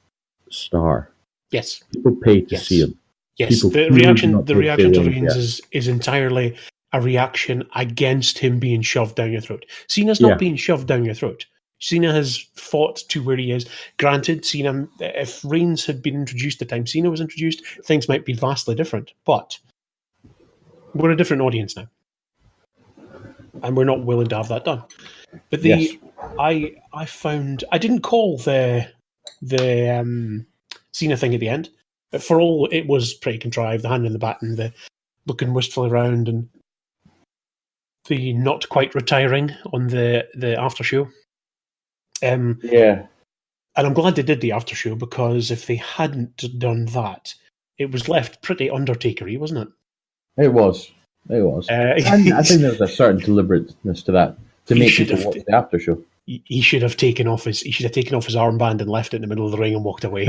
star. Yes. People pay to see him. Yes. People the reaction to Reigns is entirely a reaction against him being shoved down your throat. Cena's not being shoved down your throat. Cena has fought to where he is. Granted, Cena, if Reigns had been introduced the time Cena was introduced, things might be vastly different. But we're a different audience now, and we're not willing to have that done. But I found I didn't call the Cena thing at the end. But for all it was pretty contrived, the hand in the baton, the looking wistfully around, and the not quite retiring on the after show. And I'm glad they did the after show, because if they hadn't done that, it was left pretty Undertaker-y, wasn't it? It was. And I think there was a certain deliberateness to that to make people watch the after show. He should have taken off his armband and left it in the middle of the ring and walked away.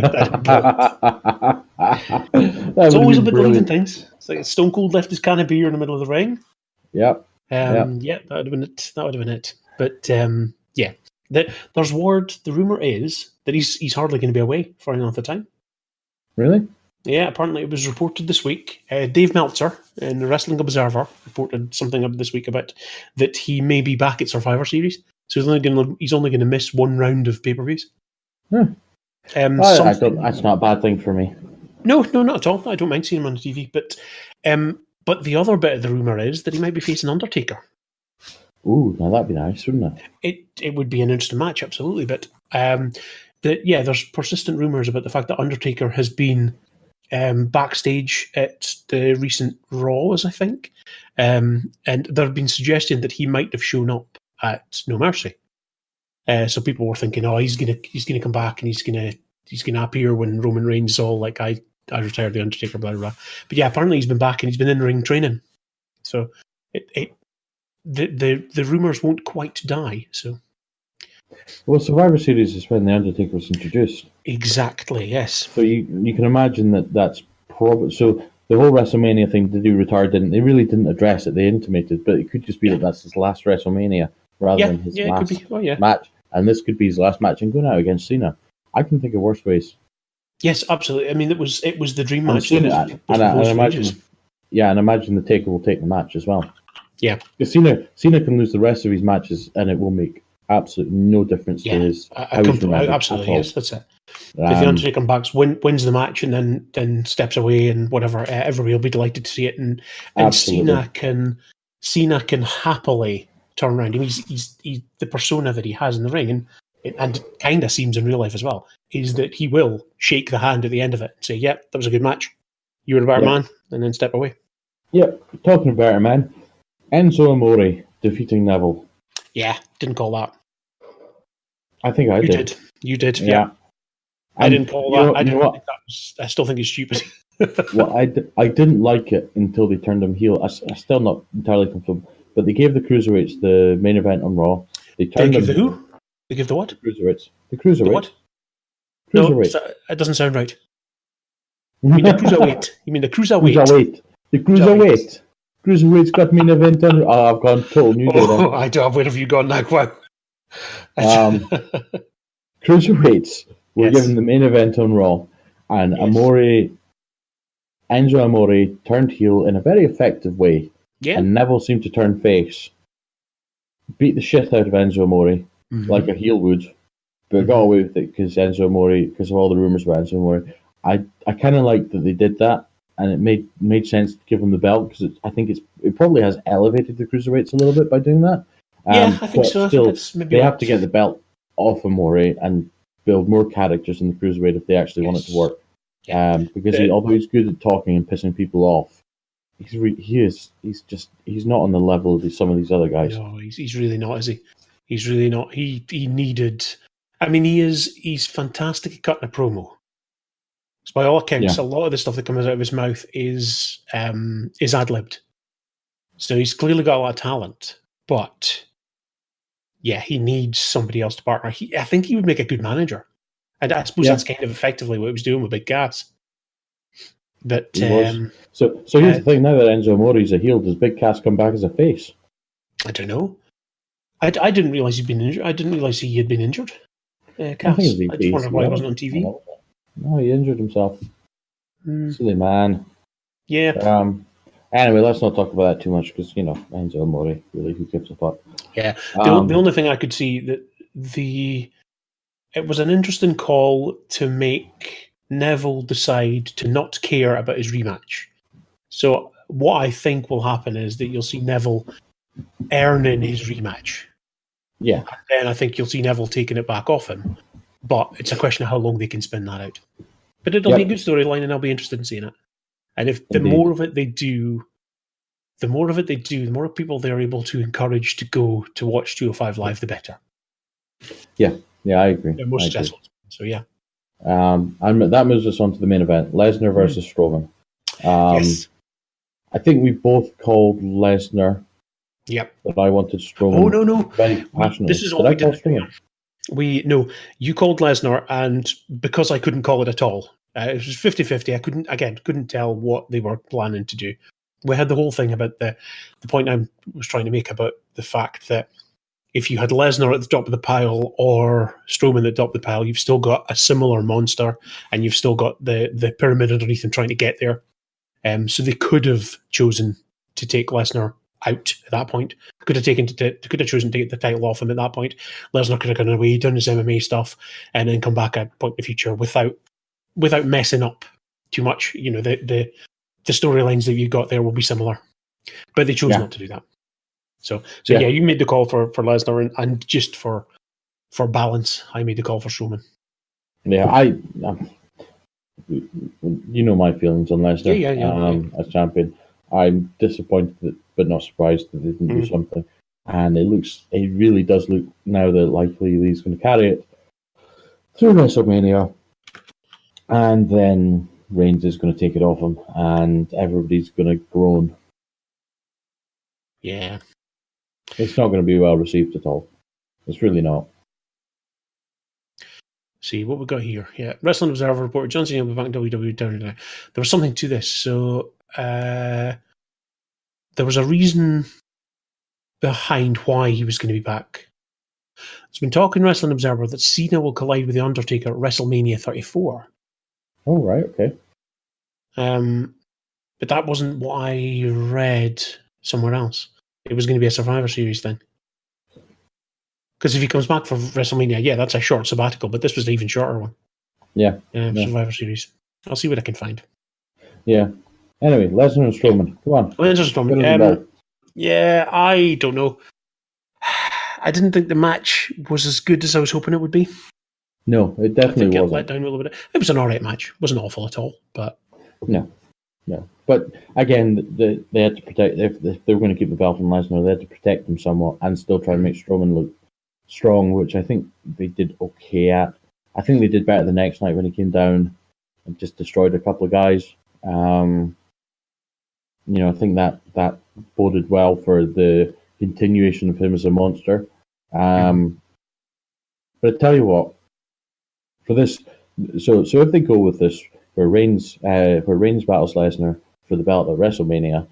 It's always a bit of leaving things. It's like Stone Cold left his can of beer in the middle of the ring. Yep. Yeah, that would have been it. But there's word. The rumor is that he's hardly going to be away for any length of time. Really? Yeah, apparently it was reported this week. Dave Meltzer in the Wrestling Observer reported something up this week about that he may be back at Survivor Series. So he's only going to miss one round of pay-per-views. That's not a bad thing for me. No, not at all. I don't mind seeing him on the TV. But the other bit of the rumor is that he might be facing Undertaker. Ooh, now that'd be nice, wouldn't it? It would be an interesting match, absolutely. But there's persistent rumors about the fact that Undertaker has been backstage at the recent Raws, I think, and there have been suggestions that he might have shown up at No Mercy. So people were thinking, he's gonna come back and he's gonna appear when Roman Reigns is all like, I retired the Undertaker, blah blah blah. But yeah, apparently he's been back and he's been in ring training. So the rumors won't quite die. So. Well, Survivor Series is when the Undertaker was introduced. Exactly. Yes. So you can imagine that's probably so. The whole WrestleMania thing, they really didn't address it. They intimated, but it could just be that that's his last WrestleMania rather than his last match. And this could be his last match and going out against Cena. I can think of worse ways. Yes, absolutely. I mean, it was the dream match. And imagine the Taker will take the match as well. Yeah. Because Cena can lose the rest of his matches and it will make absolutely no difference to his absolutely, yes, that's it. If the Undertaker comes back, wins the match and then steps away and whatever, everybody will be delighted to see it, and Cena can happily turn around. I mean, he's the persona that he has in the ring, and it kind of seems in real life as well, is that he will shake the hand at the end of it and say, "Yep, that was a good match. You were a better man," and then step away. Yep, talking about better man, Enzo Amore defeating Neville. Yeah, didn't call that. I think I did. You did. Yeah. I didn't call that. I still think it's stupid. Well, I didn't like it until they turned him heel. I'm still not entirely comfortable. But they gave the Cruiserweights the main event on Raw. They give the who? They give the what? The Cruiserweights. The Cruiserweights. The what? Cruiserweight. No, it doesn't sound right. You mean the Cruiserweight? The Cruiserweight. Cruiserweight's got main event on. Oh, I've gone total new day there. I do. Where have you gone now? Wow. Cruiserweights were given the main event on Raw, and Enzo Amore turned heel in a very effective way, and Neville seemed to turn face, beat the shit out of Enzo Amore like a heel would, but got away with it because of all the rumors about Enzo Amore. I kind of like that they did that, and it made sense to give him the belt because I think it probably has elevated the Cruiserweights a little bit by doing that. I think so. Still, they have to get the belt off Amore and build more characters in the Cruiserweight if they actually want it to work. Because although he's good at talking and pissing people off, he's not on the level of some of these other guys. No, he's really not, is he? He's really not. He needed. I mean, he's fantastic at cutting a promo. So by all accounts, a lot of the stuff that comes out of his mouth is ad-libbed. So he's clearly got a lot of talent, but yeah, he needs somebody else to partner. I think he would make a good manager. And I suppose that's kind of effectively what he was doing with Big Cass. But he was. So here's the thing: now that Enzo Amore's a heel, does Big Cass come back as a face? I don't know. I didn't realize he'd been injured. I didn't realize he had been injured. Cass. I just wondered why he wasn't on TV. No, he injured himself. Silly man. Yeah. Anyway, let's not talk about that too much because Enzo Amore. Really, who gives a fuck? Yeah. The only thing I could see that it was an interesting call to make Neville decide to not care about his rematch. So what I think will happen is that you'll see Neville earning his rematch. Yeah. And then I think you'll see Neville taking it back off him. But it's a question of how long they can spin that out. But it'll be a good storyline, and I'll be interested in seeing it. And if the more of it they do, the more people they're able to encourage to go to watch 205 Live, the better. Yeah, I agree. They're more successful. So yeah. And that moves us on to the main event: Lesnar versus Strowman. Yes. I think we both called Lesnar. Yep. But I wanted Strowman. Oh no! Very passionately. This is all we did. You called Lesnar, and because I couldn't call it at all, it was 50-50. I couldn't tell what they were planning to do. We had the whole thing about the point I was trying to make about the fact that if you had Lesnar at the top of the pile or Strowman at the top of the pile, you've still got a similar monster, and you've still got the pyramid underneath them trying to get there. So they could have chosen to take Lesnar out at that point. Could have chosen to take the title off him at that point. Lesnar could have gone away, done his MMA stuff, and then come back at a point in the future without messing up too much. The storylines that you got there will be similar, but they chose not to do that. So yeah, you made the call for Lesnar, and just for balance, I made the call for Strowman. Yeah, my feelings on Lesnar as champion. I'm disappointed, but not surprised that they didn't do something. And it really does look now that likely he's going to carry it through WrestleMania, and then Reigns is going to take it off him, and everybody's going to groan. Yeah, it's not going to be well received at all. It's really not. See what we got here. Yeah, Wrestling Observer reported John Cena will be back in WWE. There was something to this, so there was a reason behind why he was going to be back. It's been talking Wrestling Observer that Cena will collide with The Undertaker at WrestleMania 34. Oh, right, okay. But that wasn't what I read somewhere else. It was going to be a Survivor Series thing. Because if he comes back for WrestleMania, that's a short sabbatical, but this was an even shorter one. Yeah. Survivor Series. I'll see what I can find. Yeah. Anyway, Lesnar and Strowman. Come on. Lesnar and Strowman. Yeah, I don't know. I didn't think the match was as good as I was hoping it would be. No, it definitely wasn't. It let down a little bit. It was an alright match. It wasn't awful at all, but no. But again, they had to protect. If they were going to keep the belt from Lesnar, they had to protect him somewhat and still try to make Strowman look strong, which I think they did okay at. I think they did better the next night when he came down and just destroyed a couple of guys. I think that boded well for the continuation of him as a monster. But I tell you what, for this, so if they go with this, where Reigns battles Lesnar for the belt at WrestleMania,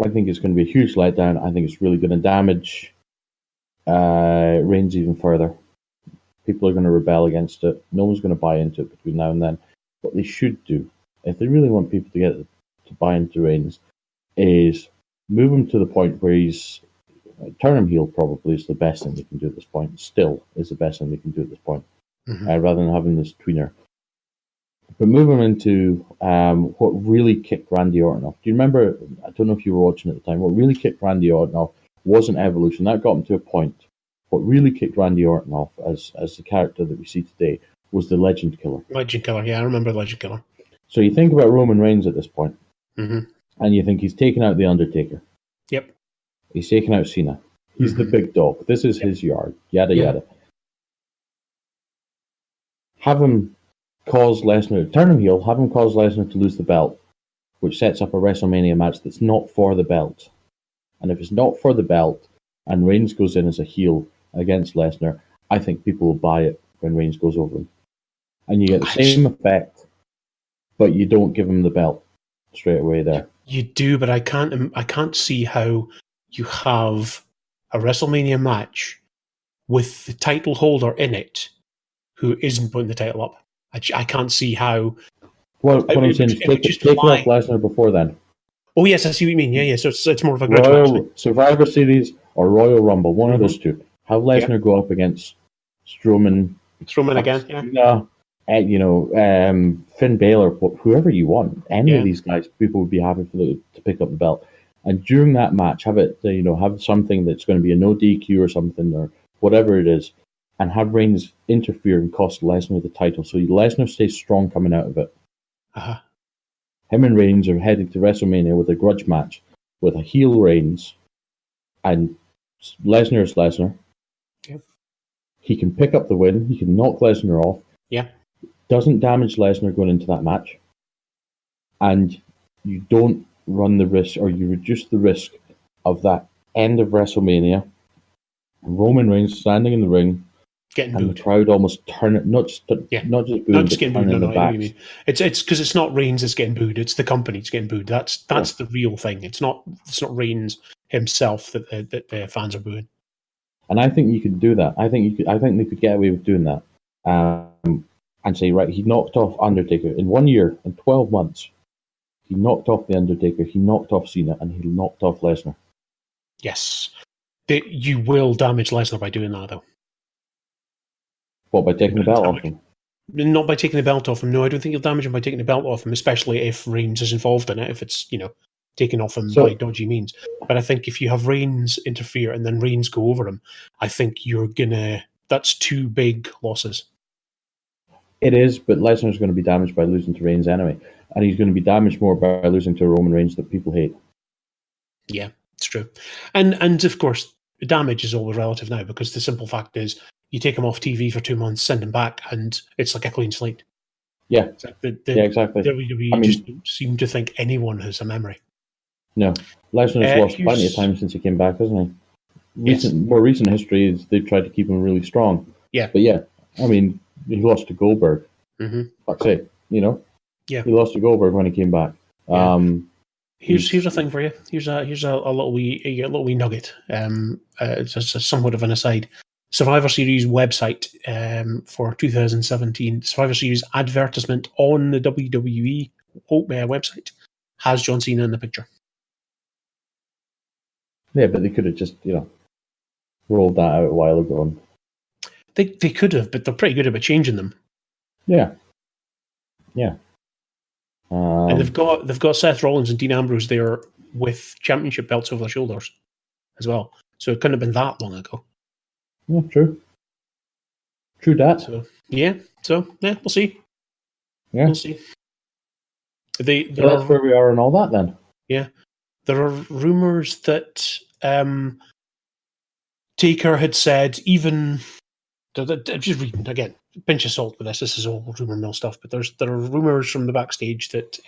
I think it's going to be a huge letdown. I think it's really going to damage Reigns even further. People are going to rebel against it. No one's going to buy into it between now and then. What they should do, if they really want people to buy into Reigns, is move him to the point where he's turn him heel. Probably is the best thing they can do at this point. Still is the best thing they can do at this point, rather than having this tweener. But move him into what really kicked Randy Orton off. Do you remember? I don't know if you were watching at the time. What really kicked Randy Orton off wasn't Evolution. That got him to a point. What really kicked Randy Orton off as the character that we see today was the Legend Killer. Legend Killer, yeah, I remember Legend Killer. So you think about Roman Reigns at this point, and you think he's taken out The Undertaker. Yep. He's taken out Cena. He's the big dog. This is his yard. Yada yada. Have him cause Lesnar, turn him heel. Have him cause Lesnar to lose the belt, which sets up a WrestleMania match that's not for the belt. And if it's not for the belt, and Reigns goes in as a heel against Lesnar, I think people will buy it when Reigns goes over him. And you get the same effect, but you don't give him the belt straight away there. You do, but I can't see how you have a WrestleMania match with the title holder in it who isn't putting the title up. I can't see how. Well, what I'm saying is take off Lesnar before then. Oh yes, I see what you mean. Yeah. So it's more of a grudge match. Survivor Series or Royal Rumble, one of those two. Have Lesnar go up against Strowman again. Finn Balor, whoever you want. Any of these guys, people would be happy to pick up the belt. And during that match, have it, have something that's going to be a no DQ or something or whatever it is, and have Reigns interfere and cost Lesnar the title, so Lesnar stays strong coming out of it. Him and Reigns are heading to WrestleMania with a grudge match with a heel Reigns, and Lesnar is Lesnar. Yep. He can pick up the win. He can knock Lesnar off. Yeah. Doesn't damage Lesnar going into that match. And you don't run the risk, or you reduce the risk of that end of WrestleMania. Roman Reigns standing in the ring, getting and booed. The crowd almost turn it, not just booing, not just getting booed. No, it's because it's not Reigns that's getting booed; it's the company that's getting booed. That's the real thing. It's not Reigns himself that the fans are booing. And I think you could do that. I think they could get away with doing that, and say, right, he knocked off Undertaker in 1 year and 12 months. He knocked off the Undertaker. He knocked off Cena, and he knocked off Lesnar. Yes, you will damage Lesnar by doing that, though. What, by taking the belt off him? Not by taking the belt off him. No, I don't think you'll damage him by taking the belt off him, especially if Reigns is involved in it, if it's, taken off him by dodgy means. But I think if you have Reigns interfere and then Reigns go over him, I think that's two big losses. It is, but Lesnar's going to be damaged by losing to Reigns anyway. And he's going to be damaged more by losing to Roman Reigns that people hate. Yeah, it's true. And of course, the damage is always relative now, because the simple fact is, you take him off TV for 2 months, send him back, and it's like a clean slate. Yeah, exactly. WWE just don't seem to think anyone has a memory. No, Lesnar's lost plenty of time since he came back, hasn't he? More recent history is they've tried to keep him really strong. Yeah, but he lost to Goldberg. Mm-hmm. Fuck's sake, Yeah, he lost to Goldberg when he came back. Yeah. Here's a thing for you. Here's a little wee nugget. It's somewhat of an aside. Survivor Series website for 2017. Survivor Series advertisement on the WWE website has John Cena in the picture. Yeah, but they could have just rolled that out a while ago. They could have, but they're pretty good about changing them. Yeah. And they've got Seth Rollins and Dean Ambrose there with championship belts over their shoulders as well. So it couldn't have been that long ago. Yeah, true that. So we'll see. Yeah, we'll see. That's where we are and all that then. Yeah, there are rumors that Taker had said, even I'm just reading again, pinch of salt with this. This is all rumor mill stuff, but there are rumors from the backstage that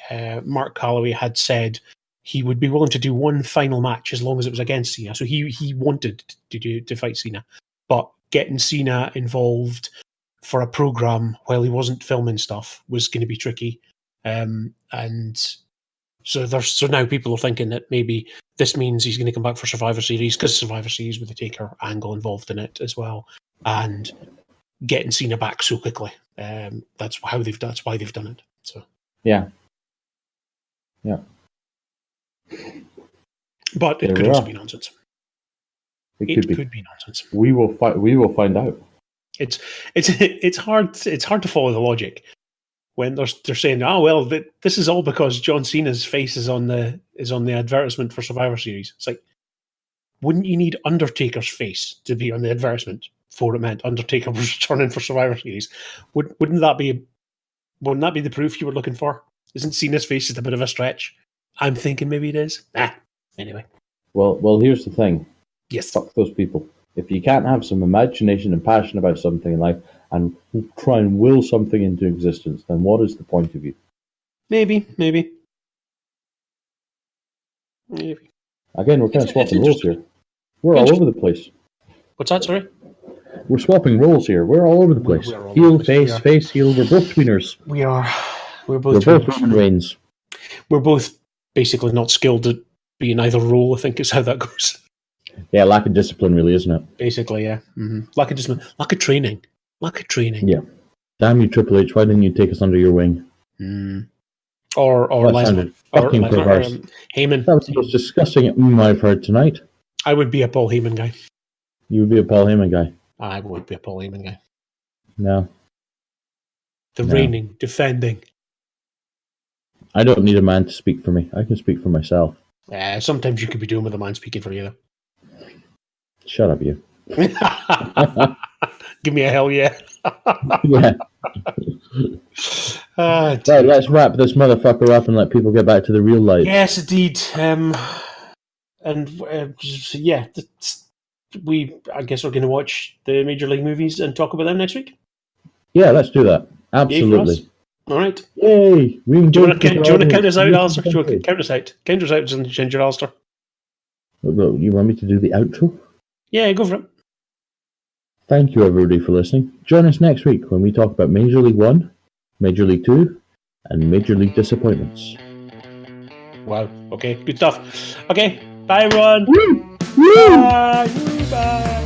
Mark Calloway had said he would be willing to do one final match as long as it was against Cena. So he wanted to fight Cena, but getting Cena involved for a program while he wasn't filming stuff was going to be tricky. And so now people are thinking that maybe this means he's going to come back for Survivor Series, because Survivor Series with the Taker angle involved in it as well, and getting Cena back so quickly. That's why they've done it. So yeah. But it could also be nonsense. It could be nonsense. We will find out. It's hard to follow the logic when they're saying, "Oh well, this is all because John Cena's face is on the advertisement for Survivor Series." It's like, wouldn't you need Undertaker's face to be on the advertisement for it meant Undertaker was returning for Survivor Series? Wouldn't that be the proof you were looking for? Isn't Cena's face just a bit of a stretch? I'm thinking maybe it is. Anyway. Well, here's the thing. Yes. Fuck those people. If you can't have some imagination and passion about something in life and try and will something into existence, then what is the point of you? Maybe. Again, we're kind of swapping roles interesting. here. We're all over the place. What's that, sorry? We're swapping roles here. We're all over the place. We are all Heel, over the place. face, heel. We're both tweeners. We are. We're We're both both tweeners. Roman Reigns. We're both basically not skilled at being either role, I think is how that goes. Yeah, lack of discipline, really, isn't it? Basically, yeah. Mm-hmm. Lack of discipline. Lack of training. Yeah. Damn you, Triple H. Why didn't you take us under your wing? Mm. Or That Lesnar. sounded fucking perverse. Heyman. That was the most disgusting I've heard tonight. I would be a Paul Heyman guy. You would be a Paul Heyman guy. I would be a Paul Heyman guy. No. The reigning, defending. I don't need a man to speak for me. I can speak for myself. Sometimes you could be doing with a man speaking for you, though. Shut up, you. Give me a hell yeah. Yeah. Right, let's wrap this motherfucker up and let people get back to the real life. Yes, indeed. Yeah, I guess we're going to watch the Major League movies and talk about them next week. Yeah, let's do that. Absolutely. All right. Yay! Do you want to count us out, Alistair? Do you want to count us out? Count us out, Ginger Alistair. You want me to do the outro? Yeah, go for it. Thank you, everybody, for listening. Join us next week when we talk about Major League 1, Major League 2, and Major League disappointments. Wow. Okay, good stuff. Okay, bye, everyone. Woo! Bye. Bye.